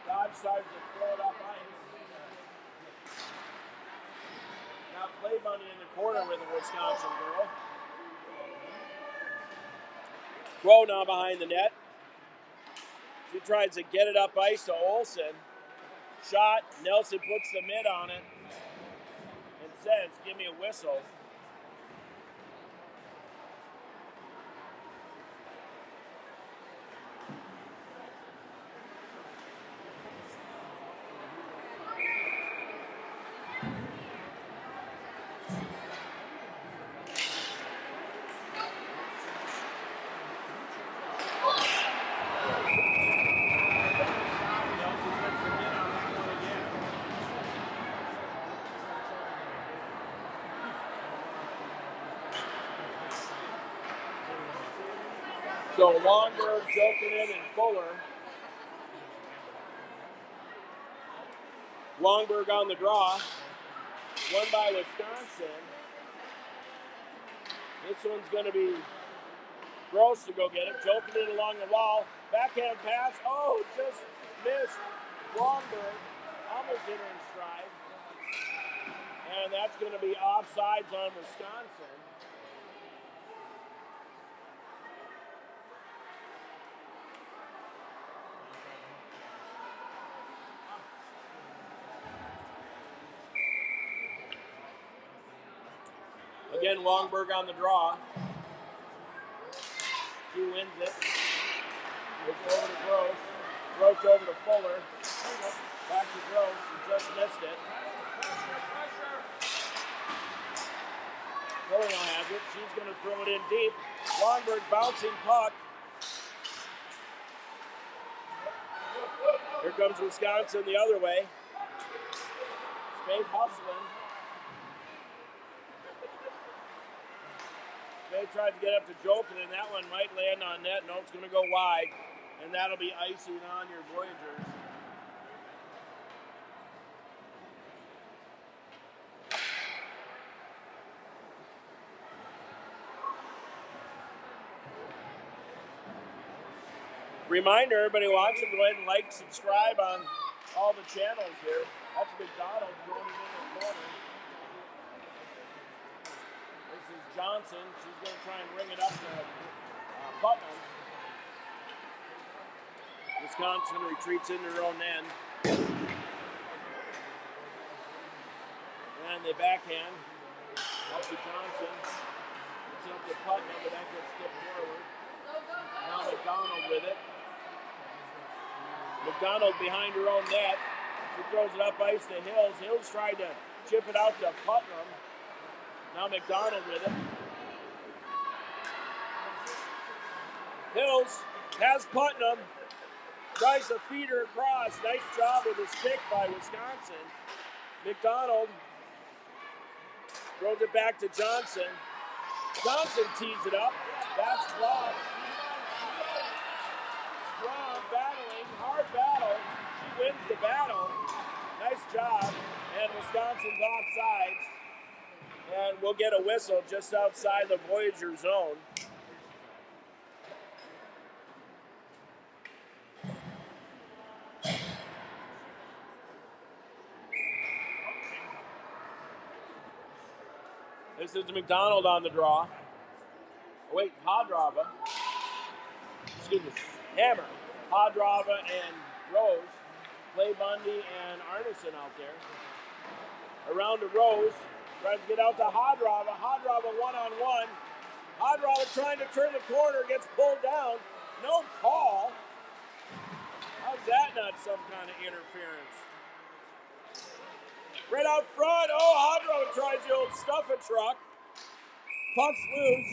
Dodge starts to throw it up ice. Now Clay Bundy in the corner with a Wisconsin girl. Quo now behind the net. She tries to get it up ice to Olsen. Shot. Nelson puts the mid on it and says, "Give me a whistle." So Longberg, Jokinen, and Fuller. Longberg on the draw. Won by Wisconsin. This one's going to be Gross to go get it. Jokinen along the wall. Backhand pass. Oh, just missed. Longberg almost hit her in stride. And that's going to be offsides on Wisconsin. Again, Longberg on the draw. She wins it. It's over to Gross. Gross over to Fuller. Back to Gross. She just missed it. Polio has it. She's going to throw it in deep. Longberg bouncing puck. Here comes Wisconsin the other way. Spade hustling. Spade tried to get up to Jokin, and that one might land on net. No, it's going to go wide, and that'll be icing on your Voyageurs. Reminder, everybody watching, go ahead and like, subscribe on all the channels here. That's McDonald throwing it in the corner. This is Johnson. She's going to try and ring it up to Putnam. Wisconsin retreats into their own end. And they backhand up to Johnson. It's up to Putnam, but that gets tipped forward. Now McDonald with it. McDonald behind her own net. She throws it up ice to Hills. Hills tried to chip it out to Putnam. Now McDonald with it. Hills has Putnam. Tries to feed her across. Nice job with a stick by Wisconsin. McDonald throws it back to Johnson. Johnson tees it up. That's blocked. Strong battling, hard battle. She wins the battle. Nice job. And Wisconsin's offsides. And we'll get a whistle just outside the Voyager zone. This is McDonald on the draw. Oh, wait, Hadrava. Excuse me. Hammer. Hadrava and Rose. Clay Bundy and Arneson out there. Around to Rose. Tries to get out to Hadrava. Hadrava one-on-one. Hadrava trying to turn the corner. Gets pulled down. No call. How's that not some kind of interference? Right out front. Oh, Hadrava tries the old stuff-a-truck. Puck's loose.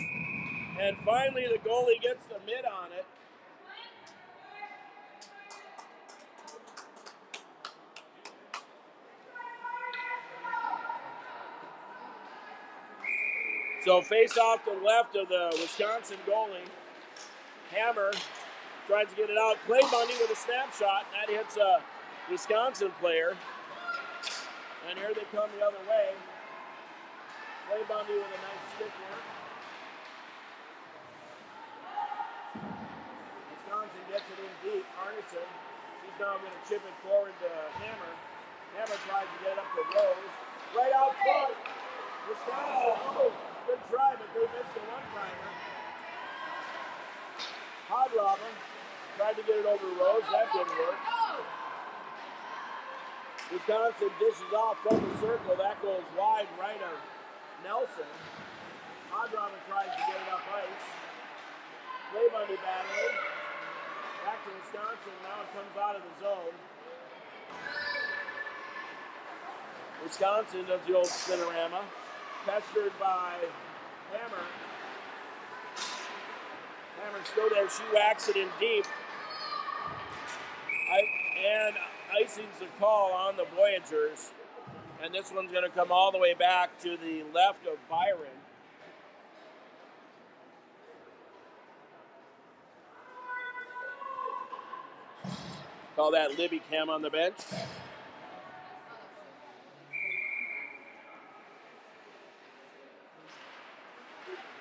And finally the goalie gets the mid on it. So face off to the left of the Wisconsin goalie. Hammer tries to get it out. Clay Bundy with a snapshot. That hits a Wisconsin player. And here they come the other way. Clay Bundy with a nice stick work. Wisconsin gets it in deep. Arneson. She's now going to chip it forward to Hammer. Hammer tries to get it up to Rose. Right out front. Wisconsin. Oh, good try, but they missed the one-timer. Hadrava tried to get it over Rose. That didn't work. Wisconsin dishes off from the circle. That goes wide right of Nelson. Hadrava tries to get it up ice. Clay Bundy battling. Back to Wisconsin. Now it comes out of the zone. Wisconsin does the old spinorama. Pestered by Hammer. Hammer's still there. She whacks it in deep. And icing's the call on the Voyageurs. And this one's going to come all the way back to the left of Byron. Call that Libby Cam on the bench.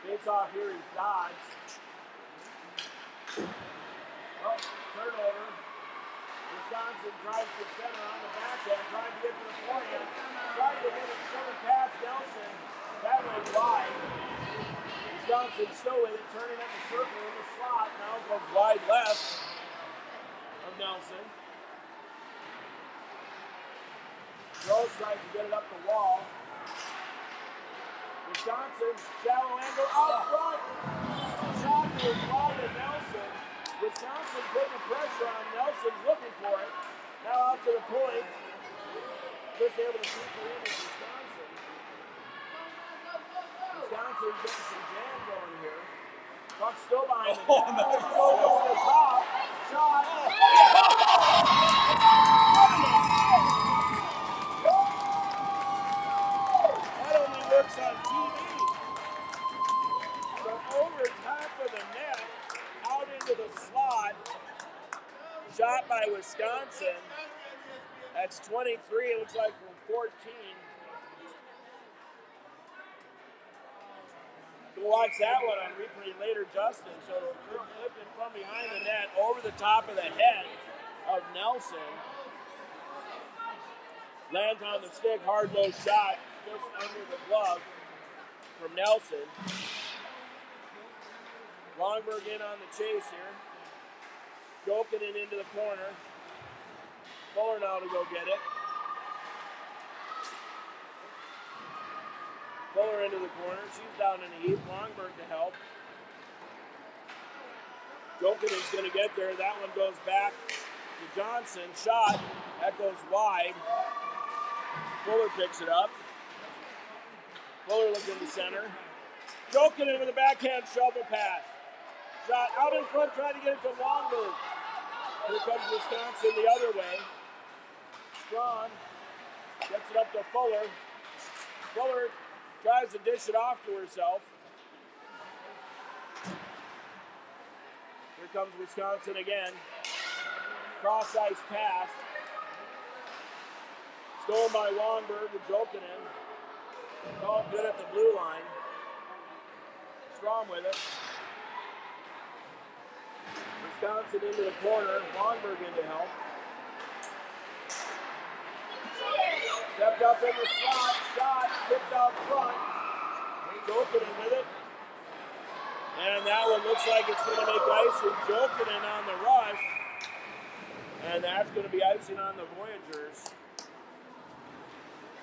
Face off here is Dodge. Oh, turnover. Wisconsin drives to center on the backhand, trying to get to the forehand. Trying to get it coming past Nelson. That went wide. Wisconsin still with it, turning at the circle in the slot. Now goes wide left of Nelson. Rose tries to get it up the wall. Wisconsin, shallow angle, out front. Shot was wide to Nelson. Wisconsin putting the pressure on. Nelson's looking for it. Now out to the point. Just able to keep the in Wisconsin. Wisconsin getting some jam going here. Buck's still behind the net. Goes over the top. Shot. That only works on TV. From over top of the net, out into the slot. Shot by Wisconsin. That's 23. It looks like we're 14. We'll watch that one on replay later, Justin. So we're flipping from behind the net over the top of the head of Nelson. Lands on the stick, hard low shot, just under the glove from Nelson. Longberg in on the chase here. Jokinen into the corner. Fuller now to go get it. Fuller into the corner. She's down in the heap. Longberg to help. Jokinen's going to get there. That one goes back to Johnson. Shot. That goes wide. Fuller picks it up. Fuller looking to center. Jokinen with a backhand shovel pass. Shot out in front, trying to get it to Longberg. Here comes Wisconsin the other way. Strawn gets it up to Fuller. Fuller tries to dish it off to herself. Here comes Wisconsin again. Cross-ice pass. Stolen by Longberg with Jokinen. All good at the blue line. Strawn with it. Wisconsin into the corner. Longberg in to help. Stepped up in the slot. Shot. Tipped out front. Jokinen with it. And that one looks like it's going to make icing. Jokinen on the rush. And that's going to be icing on the Voyageurs.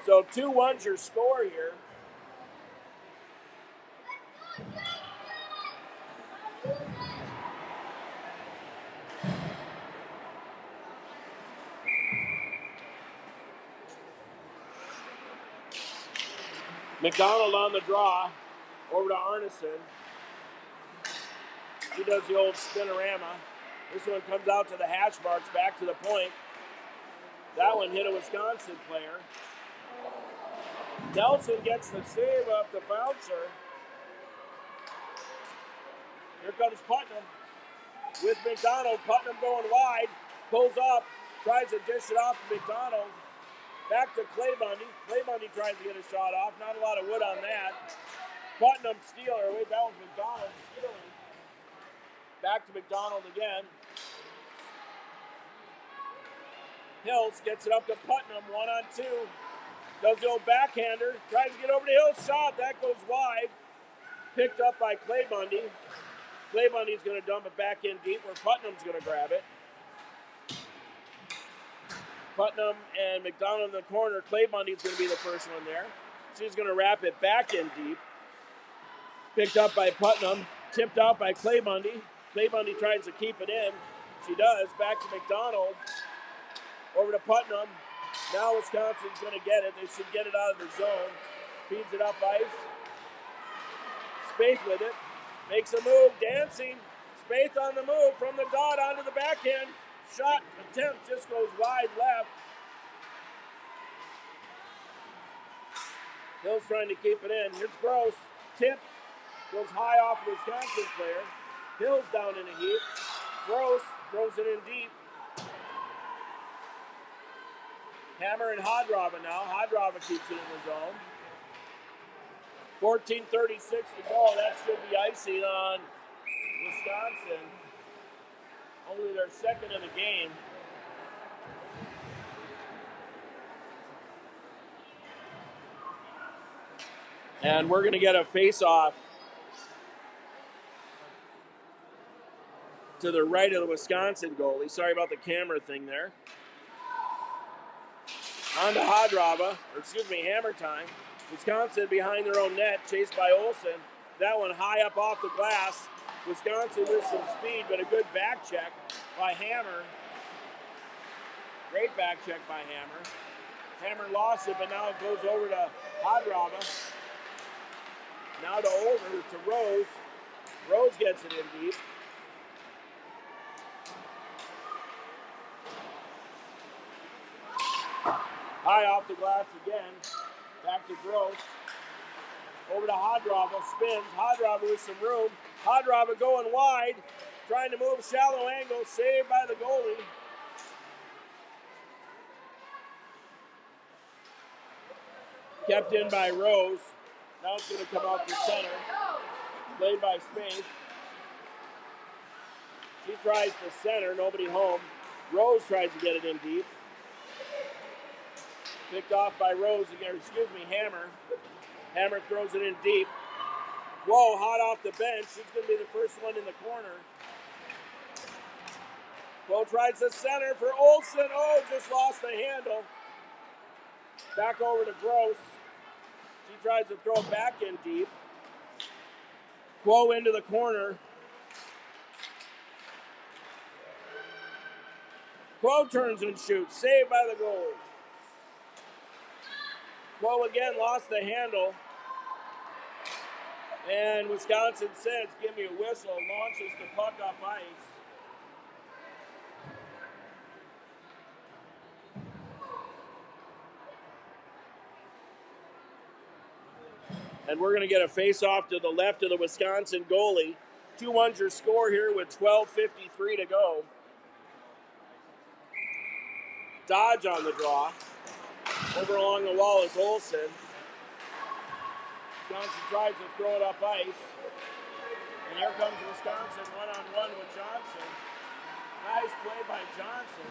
So 2-1's your score here. McDonald on the draw, over to Arneson. He does the old spinorama. This one comes out to the hash marks, back to the point. That one hit a Wisconsin player. Nelson gets the save up the bouncer. Here comes Putnam with McDonald. Putnam going wide, pulls up, tries to dish it off to McDonald. Back to Clay Bundy. Clay Bundy tries to get a shot off. Not a lot of wood on that. Putnam stealer. Wait, that was McDonald stealing. Back to McDonald again. Hills gets it up to Putnam. 1-on-2. Does the old backhander. Tries to get over to Hills. Shot. That goes wide. Picked up by Clay Bundy. Clay Bundy's going to dump it back in deep where Putnam's going to grab it. Putnam and McDonald in the corner. Clay Bundy's going to be the first one there. She's going to wrap it back in deep. Picked up by Putnam. Tipped out by Clay Bundy. Clay Bundy tries to keep it in. She does. Back to McDonald. Over to Putnam. Now Wisconsin's going to get it. They should get it out of their zone. Feeds it up ice. Spaeth with it. Makes a move. Dancing. Spaeth on the move from the dot onto the backhand. Shot attempt just goes wide left. Hill's trying to keep it in. Here's Gross. Tip. Goes high off the Wisconsin player. Hill's down in a heap. Gross throws it in deep. Hammer and Hodrova now. Hodrova keeps it in the zone. 14:36 to go. That should be icing on Wisconsin. Only their second of the game. And we're going to get a face-off to the right of the Wisconsin goalie. Sorry about the camera thing there. On to Hodrova, Hammer time. Wisconsin behind their own net, chased by Olsen. That one high up off the glass. Wisconsin with some speed, but a good back check by Hammer. Great back check by Hammer. Hammer lost it, but now it goes over to Hodrova. Now to over to Rose. Rose gets it in deep. High off the glass again. Back to Gross. Over to Hadrava. Spins. Hadrava with some room. Hadrava going wide. Trying to move shallow angle. Saved by the goalie. Kept in by Rose. Now it's going to come out to center. Played by Spain. She tries to center. Nobody home. Rose tries to get it in deep. Picked off by Rose again. Excuse me, Hammer. Hammer throws it in deep. Whoa, hot off the bench. She's going to be the first one in the corner. Whoa, tries to center for Olsen. Oh, just lost the handle. Back over to Gross. She tries to throw it back in deep. Whoa, into the corner. Quo turns and shoots. Saved by the goalie. Quo again lost the handle. And Wisconsin says, give me a whistle. Launches the puck off ice. And we're going to get a face-off to the left of the Wisconsin goalie. 2-1's your score here with 12:53 to go. Dodge on the draw. Over along the wall is Olsen. Wisconsin tries to throw it up ice. And here comes Wisconsin one-on-one with Johnson. Nice play by Johnson.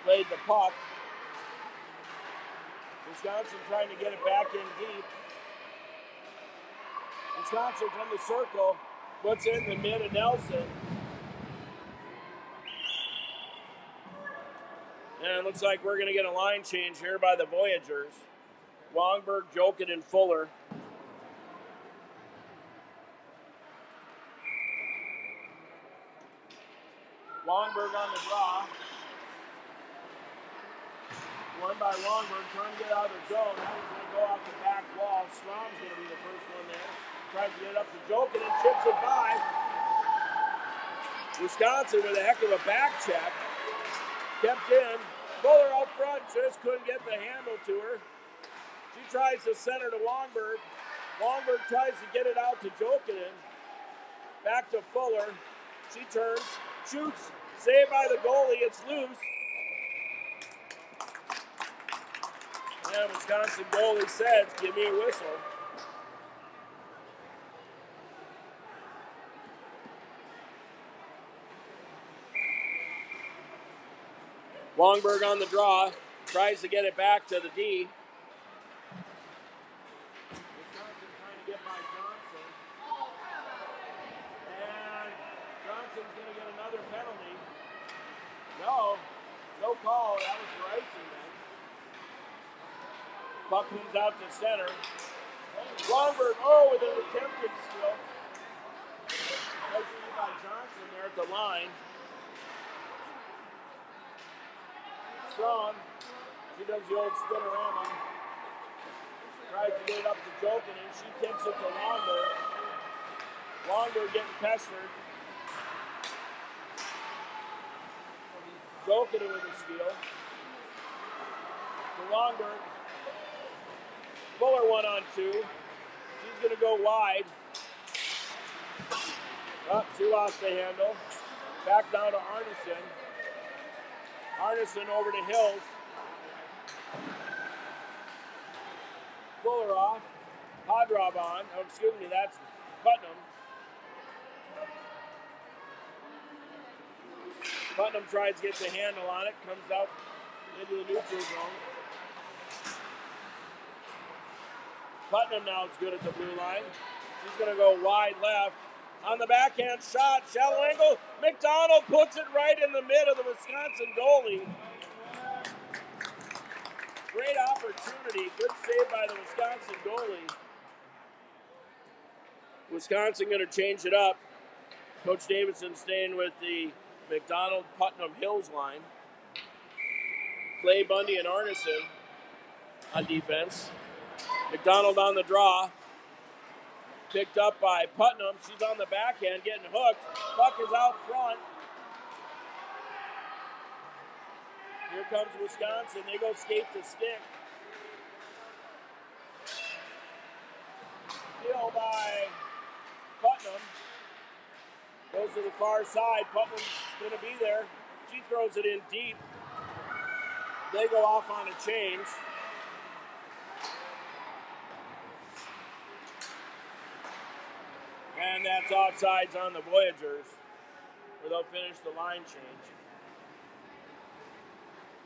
Played the puck. Wisconsin trying to get it back in deep. Wisconsin from the circle. Puts in the mid of Nelson. And it looks like we're going to get a line change here by the Voyageurs. Longberg, Jokin, and Fuller. Longberg on the draw. Won by Longberg, trying to get out of the zone. Now he's going to go off the back wall. Strom's going to be the first one there. Tries to get it up to Jokin and chips it by. Wisconsin with a heck of a back check. Kept in. Fuller out front, just couldn't get the handle to her. She tries to center to Longberg. Longberg tries to get it out to Jokinen. Back to Fuller. She turns, shoots, saved by the goalie. It's loose. And Wisconsin goalie said, give me a whistle. Longberg on the draw, tries to get it back to the D. Wisconsin trying to get by Johnson. And Johnson's going to get another penalty. No call. That was for icing then. Puck moves out to center. Longberg, with an attempted steal. Measured by Johnson there at the line. Strong. She does the old spinorama. Tries to get it up to Jokin, and she tips it to Longberg. Longberg getting pestered. Jokin with a steal. To Longberg. Fuller 1-on-2. She's going to go wide. She lost the handle. Back down to Arneson. Arneson over to Hills. Fuller off. Hadrav on. Oh, excuse me, that's Putnam. Putnam tries to get the handle on it. Comes out into the neutral zone. Putnam now is good at the blue line. She's going to go wide left. On the backhand shot, shallow angle. McDonald puts it right in the mid of the Wisconsin goalie. Great opportunity. Good save by the Wisconsin goalie. Wisconsin going to change it up. Coach Davidson staying with the McDonald-Putnam-Hills line. Clay, Bundy, and Arneson on defense. McDonald on the draw. Picked up by Putnam. She's on the backhand, getting hooked. Puck is out front. Here comes Wisconsin. They go skate to stick. Steal by Putnam. Goes to the far side. Putnam's going to be there. She throws it in deep. They go off on a change. And that's offsides on the Voyageurs, where they'll finish the line change.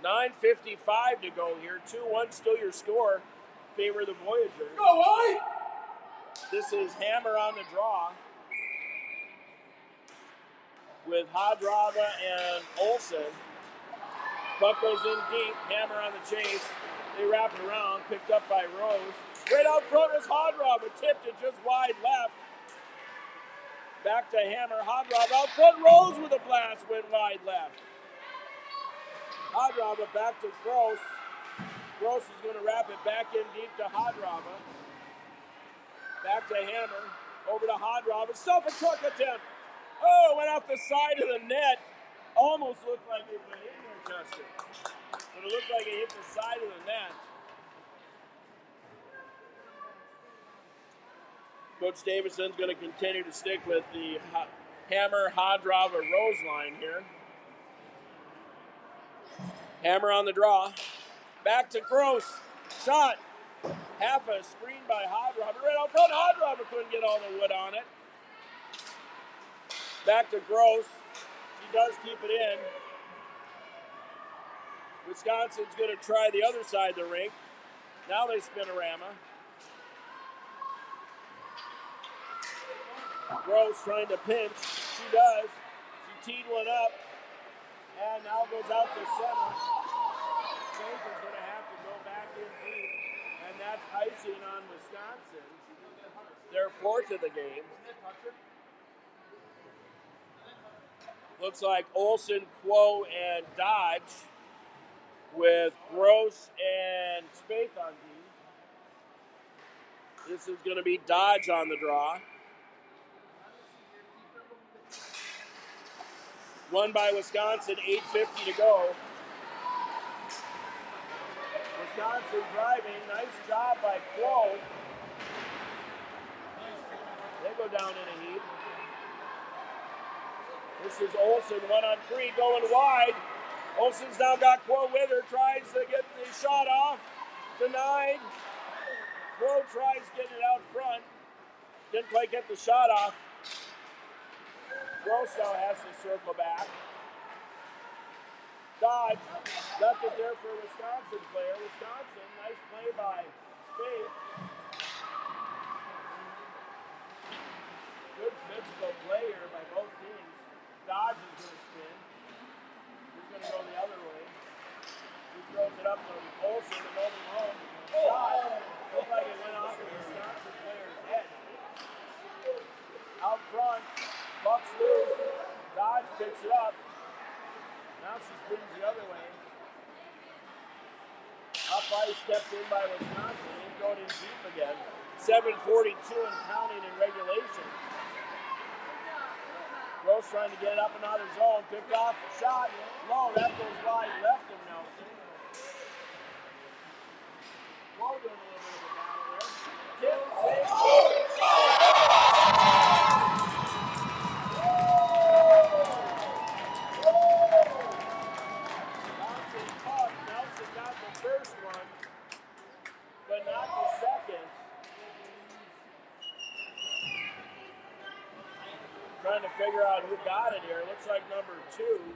9:55 to go here. 2-1 still your score. Favor the Voyageurs. Go White! This is Hammer on the draw with Hadrava and Olsen. Puck goes in deep. Hammer on the chase. They wrap it around. Picked up by Rose. Right out front is Hadrava. Tipped it just wide left. Back to Hammer. Hadrava out front. Rose with a blast. Went wide left. Hadrava back to Gross. Gross is going to wrap it back in deep to Hadrava. Back to Hammer. Over to Hadrava. Self-a-truck attempt. Oh, went off the side of the net. Almost looked like it went in there, Justin. But it looked like it hit the side of the net. Coach Davidson's going to continue to stick with the Hammer, Hadrava, Rose line here. Hammer on the draw. Back to Gross. Shot. Half a screen by Hadrava. Right out front. Hadrava couldn't get all the wood on it. Back to Gross. She does keep it in. Wisconsin's going to try the other side of the rink. Now they spin-a-rama. Gross trying to pinch. She does. She teed one up. And now goes out to center. Baker's going to have to go back in deep. And that's icing on Wisconsin. Their fourth of the game. Looks like Olsen, Quo, and Dodge with Gross and Spaeth on D. This is going to be Dodge on the draw. Won by Wisconsin, 8:50 to go. Wisconsin driving, nice job by Quo. They go down in a heap. This is Olsen, 1-on-3, going wide. Olsen's now got Quo with her, tries to get the shot off. Denied. Quo tries getting it out front. Didn't quite get the shot off. Gross now has to circle back. Dodge left it there for a Wisconsin player. Wisconsin, nice play by Spaeth. Good physical play here by both teams. Dodge is going to spin. He's going to go the other way. He throws it up to Olsen to go home. Shot. Looked like it went off the Wisconsin player's head. Out front. Bucks loose. Dodge picks it up. Now she spins the other way. Up ice stepped in by Wisconsin. He's going in deep again. 7:42 and counting in regulation. Gross trying to get it up and out of zone. Picked off the shot. Low. That goes wide left of Nelson. Low doing a little bit of a battle there. Tip, save. Nelson got the first one, but not the second. Trying to figure out who got it here. Looks like number 2.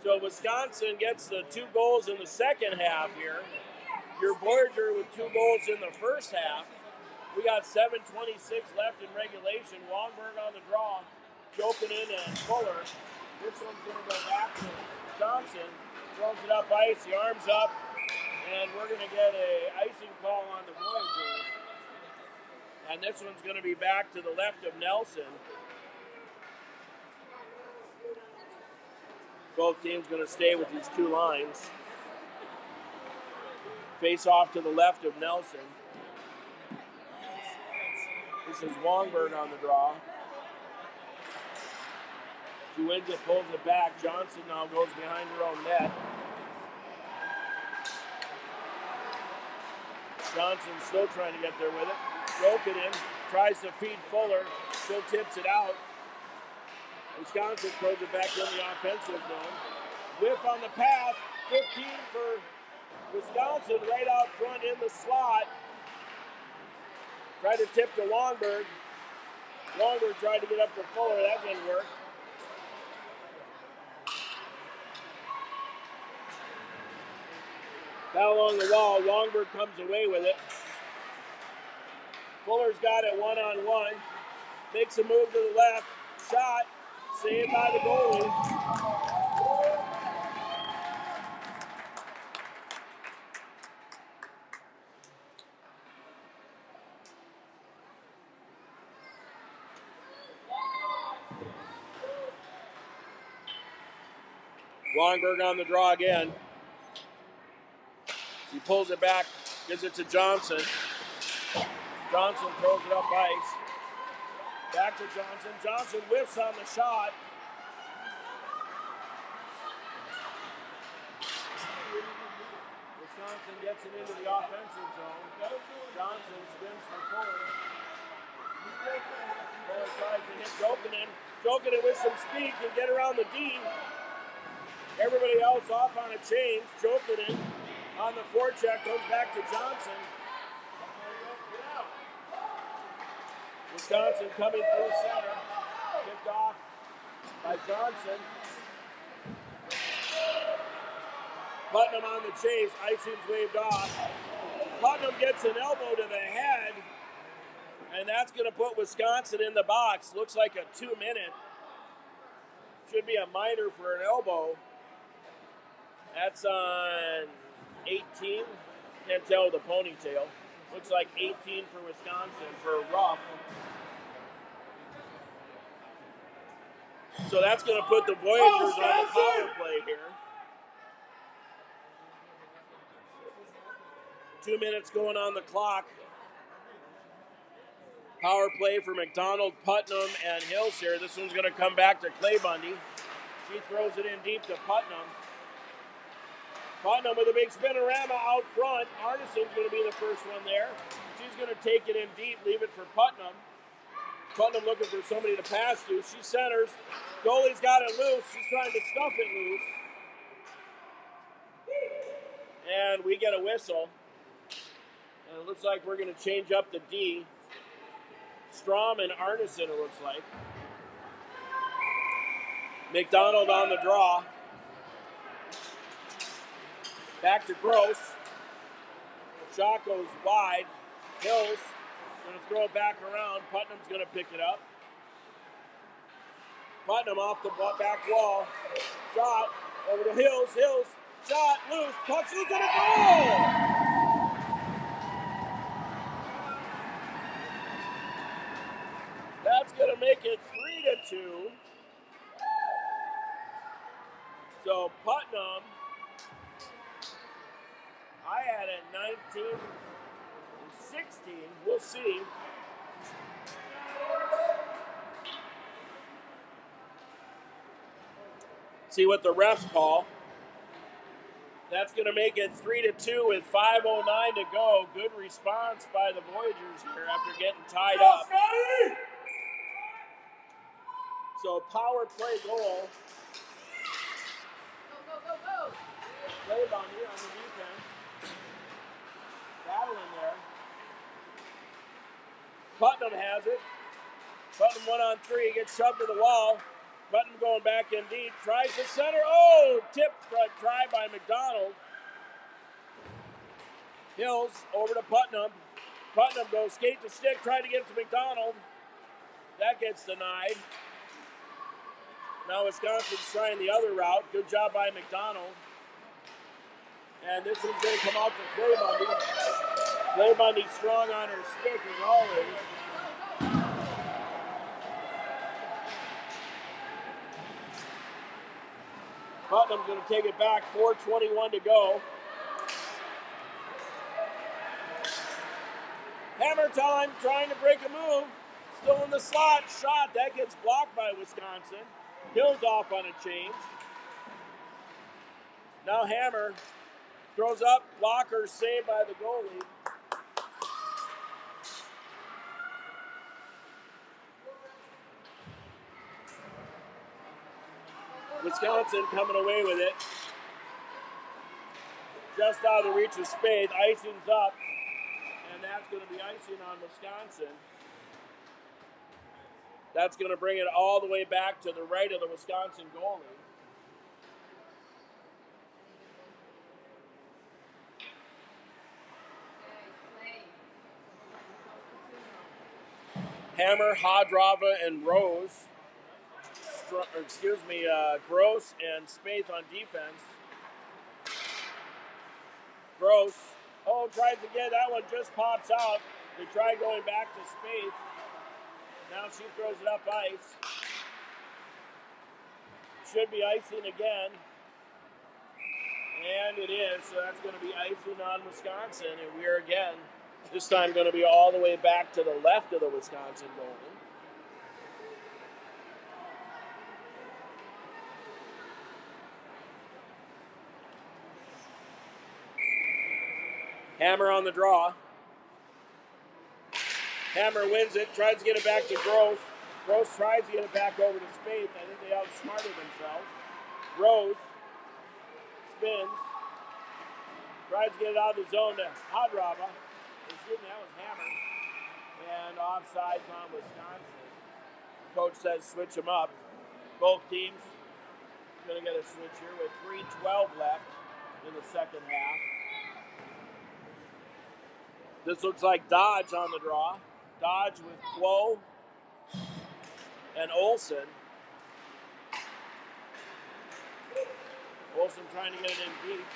So Wisconsin gets the 2 goals in the second half here. Your Voyager with 2 goals in the first half. We got 7:26 left in regulation. Wongberg on the draw. Jokinen and Fuller. This one's going to go back to Johnson. Throws it up ice. The arms up. And we're going to get a icing call on the Voyagers. And this one's going to be back to the left of Nelson. Both teams going to stay with these 2 lines. Face off to the left of Nelson. This is Longberg on the draw. She wins it, pulls it back. Johnson now goes behind her own net. Johnson still trying to get there with it. Broke it in, tries to feed Fuller, still tips it out. Wisconsin throws it back in the offensive zone. Whip on the path, 15 for Wisconsin, right out front in the slot. Tried to tip to Longberg. Longberg tried to get up to Fuller, that didn't work. Down along the wall, Longberg comes away with it. Fuller's got it one-on-one. Makes a move to the left. Shot. Saved by the goalie. Longberg on the draw again. He pulls it back, gives it to Johnson. Johnson throws it up ice. Back to Johnson. Johnson whiffs on the shot. Wisconsin gets it into the offensive zone. Johnson spins for Fuller. Fuller tries to hit Jokinen. Jokinen with some speed can get around the D. Everybody else off on a change. Jokinen on the forecheck goes back to Johnson. Wisconsin coming through center. Kicked off by Johnson. Putnam on the chase. Icing's waved off. Putnam gets an elbow to the head. And that's going to put Wisconsin in the box. Looks like a 2-minute. Should be a minor for an elbow. That's on 18. Can't tell with the ponytail. Looks like 18 for Wisconsin for a rough. So that's going to put the Voyageurs on the power play here. 2 minutes going on the clock. Power play for McDonald, Putnam, and Hills here. This one's going to come back to Clay Bundy. She throws it in deep to Putnam. Putnam with a big spinorama out front. Arneson's going to be the first one there. She's going to take it in deep, leave it for Putnam. Putnam looking for somebody to pass to. She centers. Goalie's got it loose. She's trying to stuff it loose. And we get a whistle. And it looks like we're going to change up the D. Strom and Arneson, it looks like. McDonald on the draw. Back to Gross. Shot goes wide. Hills going to throw it back around. Putnam's going to pick it up. Putnam off the back wall. Shot over to Hills. Hills. Shot loose. Puck's loose and a goal! That's going to make it 3-2. So Putnam, I had it 19 and 16. We'll see. See what the refs call. That's going to make it 3-2 with 5:09 to go. Good response by the Voyageurs here after getting tied up. So power play goal. Go. Play Bundy on the defense. Battling there. Putnam has it. Putnam 1-on-3, gets shoved to the wall. Putnam going back in deep, tries to center. Oh, tip try by McDonald. Hills over to Putnam. Putnam goes skate to stick, trying to get to McDonald. That gets denied. Now Wisconsin's trying the other route. Good job by McDonald. And this one's going to come out to Clay Bundy. Clay Bundy strong on her stick as always. Putnam's going to take it back. 4:21 to go. Hammer time, trying to break a move. Still in the slot, shot. That gets blocked by Wisconsin. Hills off on a change. Now Hammer throws up, blocker saved by the goalie. Wisconsin coming away with it. Just out of the reach of Spade, icing's up, and that's going to be icing on Wisconsin. That's going to bring it all the way back to the right of the Wisconsin goalie. Hammer, Hadrava, and Rose. Gross and Spaeth on defense. Gross. Oh, tries to get that one, just pops out. They try going back to Spaeth. Now she throws it up ice. Should be icing again. And it is, so that's going to be icing on Wisconsin. And we are again, this time going to be all the way back to the left of the Wisconsin goalie. Hammer on the draw. Hammer wins it, tries to get it back to Gross. Gross tries to get it back over to Spaeth. I think they outsmarted themselves. Rose spins. Tries to get it out of the zone to Hadrava. Excuse me, that was Hammer. And offsides on Wisconsin. Coach says switch them up. Both teams going to get a switch here with 3:12 left in the second half. This looks like Dodge on the draw. Dodge with Klo and Olsen. Olsen trying to get it in deep.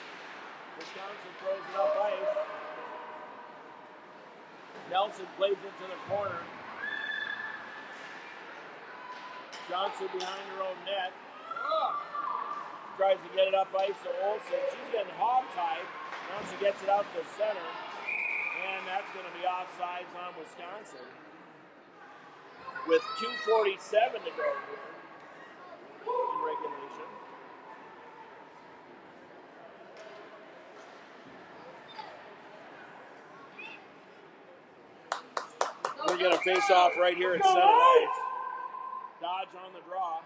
Wisconsin throws it up ice. Nelson plays it to the corner. Johnson behind her own net. Tries to get it up ice to Olsen. She's getting hog-tied. Now she gets it out to center. And that's going to be offsides on Wisconsin. With 2:47 to go here in regulation. We're going to face off right here at center ice. Dodge on the draw.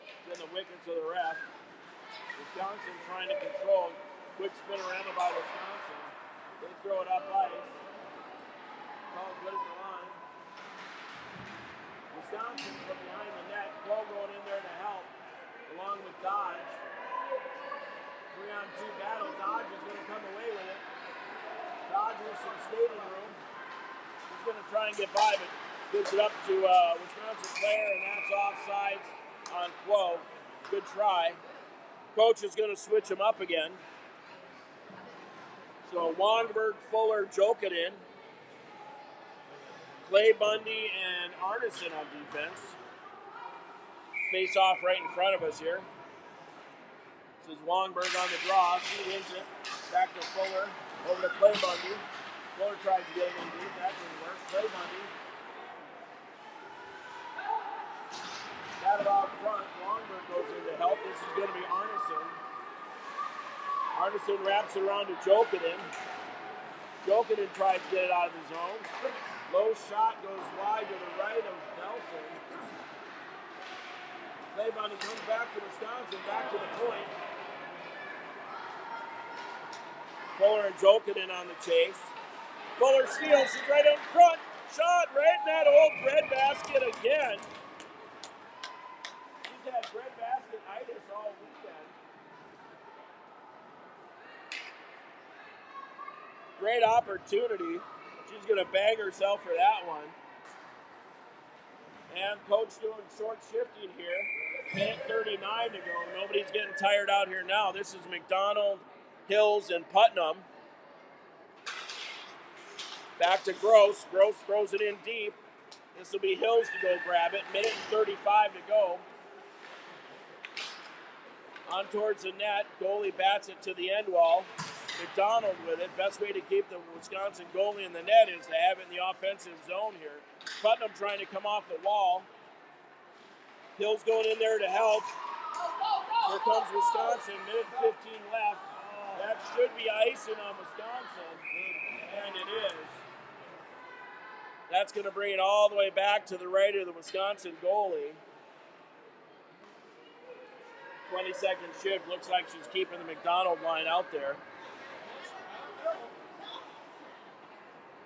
It's in the wickets of the ref. Wisconsin trying to control. Quick spin around by Wisconsin. They throw it up ice. Call good at the line. Wisconsin from behind the net. Klo going in there to help, along with Dodge. 3-on-2 battle. Dodge is going to come away with it. Dodge with some skating room. He's going to try and get by, but gives it up to Wisconsin player, and that's offsides on Klo. Good try. Coach is going to switch him up again. So Wongberg, Fuller, Jokitin, Clay Bundy, and Arneson on defense. Face off right in front of us here. This is Wongberg on the draw. She wins it. Back to Fuller. Over to Clay Bundy. Fuller tries to get it in deep. That didn't work. Clay Bundy. Got it out front. Wongberg goes in to help. This is going to be Arneson. Arneson wraps it around to Jokitin. Jokitin tries to get it out of the zone. Low shot goes wide to the right of Nelson. Clay Bundy comes back to Wisconsin, back to the point. Fuller and Jokitin on the chase. Fuller steals, she's right up front. Shot right in that old breadbasket again. She's had breadbasket-itis all weekend. Great opportunity. She's going to bang herself for that one. And coach doing short shifting here. Minute 39 to go. Nobody's getting tired out here now. This is McDonald, Hills, and Putnam. Back to Gross. Gross throws it in deep. This will be Hills to go grab it. Minute and 35 to go. On towards the net. Goalie bats it to the end wall. McDonald with it. Best way to keep the Wisconsin goalie in the net is to have it in the offensive zone here. Putnam trying to come off the wall. Hill's going in there to help. Here comes Wisconsin, minute 15 left. That should be icing on Wisconsin, and it is. That's going to bring it all the way back to the right of the Wisconsin goalie. 20-second shift. Looks like she's keeping the McDonald line out there.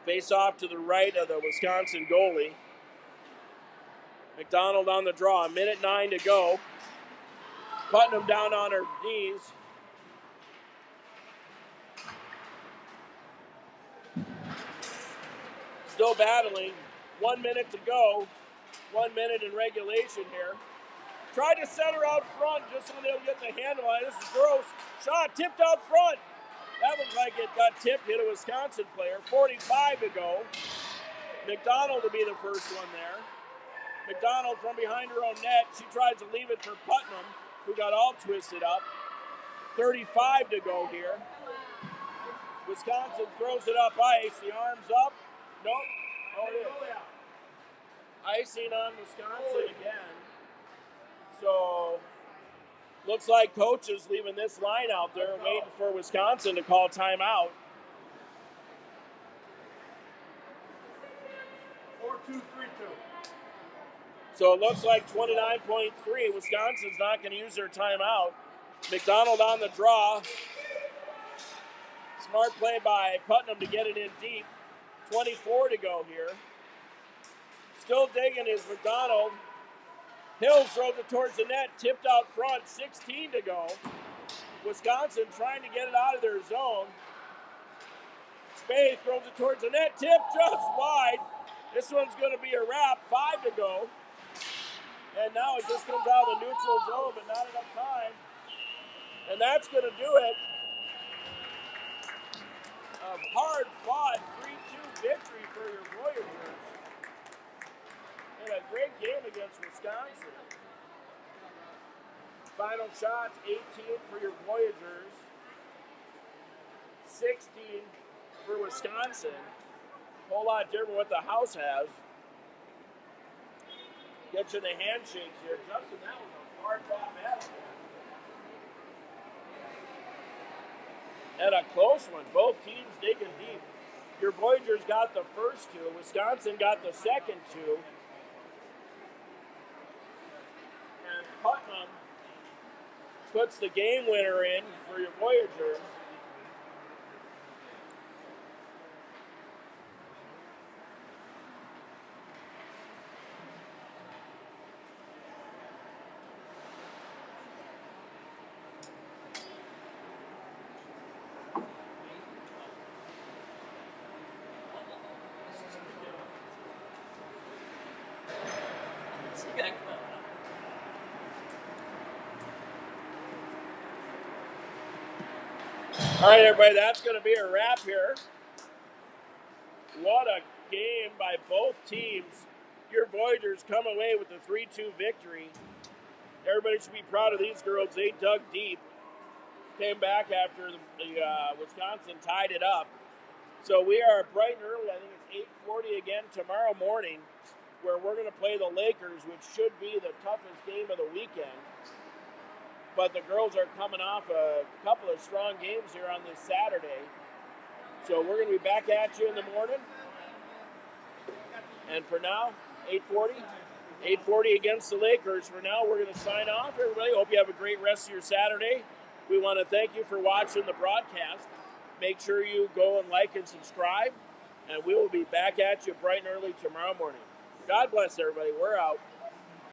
Face off to the right of the Wisconsin goalie. McDonald on the draw. Minute 9 to go. Putnam down on her knees. Still battling. 1 minute to go. 1 minute in regulation here. Tried to set her out front just so they'll get the handle on it. This is gross. Shot tipped out front. That looks like it got tipped, hit a Wisconsin player. 45 to go. McDonald to be the first one there. McDonald from behind her own net. She tries to leave it for Putnam, who got all twisted up. 35 to go here. Wisconsin throws it up ice. The arm's up. Nope. Oh, it is. Icing on Wisconsin again. So, looks like coach is leaving this line out there, waiting for Wisconsin to call timeout. 4-2-3-2. So it looks like 29.3. Wisconsin's not going to use their timeout. McDonald on the draw. Smart play by Putnam to get it in deep. 24 to go here. Still digging is McDonald. Hill throws it towards the net, tipped out front, 16 to go. Wisconsin trying to get it out of their zone. Spade throws it towards the net, tipped just wide. This one's going to be a wrap, 5 to go. And now it just comes out of the neutral zone, but not enough time. And that's going to do it. A hard-fought 3-2 victory for your Voyageurs. And a great game against Wisconsin. Final shots, 18 for your Voyageurs. 16 for Wisconsin. Whole lot different what the house has. Get you the handshakes here. Justin, that was a hard-fought match. And a close one. Both teams digging deep. Your Voyageurs got the first two. Wisconsin got the second two. And Putnam puts the game winner in for your Voyageurs. All right, everybody, that's going to be a wrap here. What a game by both teams. Your Voyageurs come away with a 3-2 victory. Everybody should be proud of these girls. They dug deep. Came back after the Wisconsin tied it up. So we are bright and early. I think it's 8:40 again tomorrow morning, where we're going to play the Lakers, which should be the toughest game of the weekend. But the girls are coming off a couple of strong games here on this Saturday. So we're going to be back at you in the morning. And for now, 8:40 against the Lakers. For now, we're going to sign off, everybody. Hope you have a great rest of your Saturday. We want to thank you for watching the broadcast. Make sure you go and like and subscribe. And we will be back at you bright and early tomorrow morning. God bless everybody. We're out.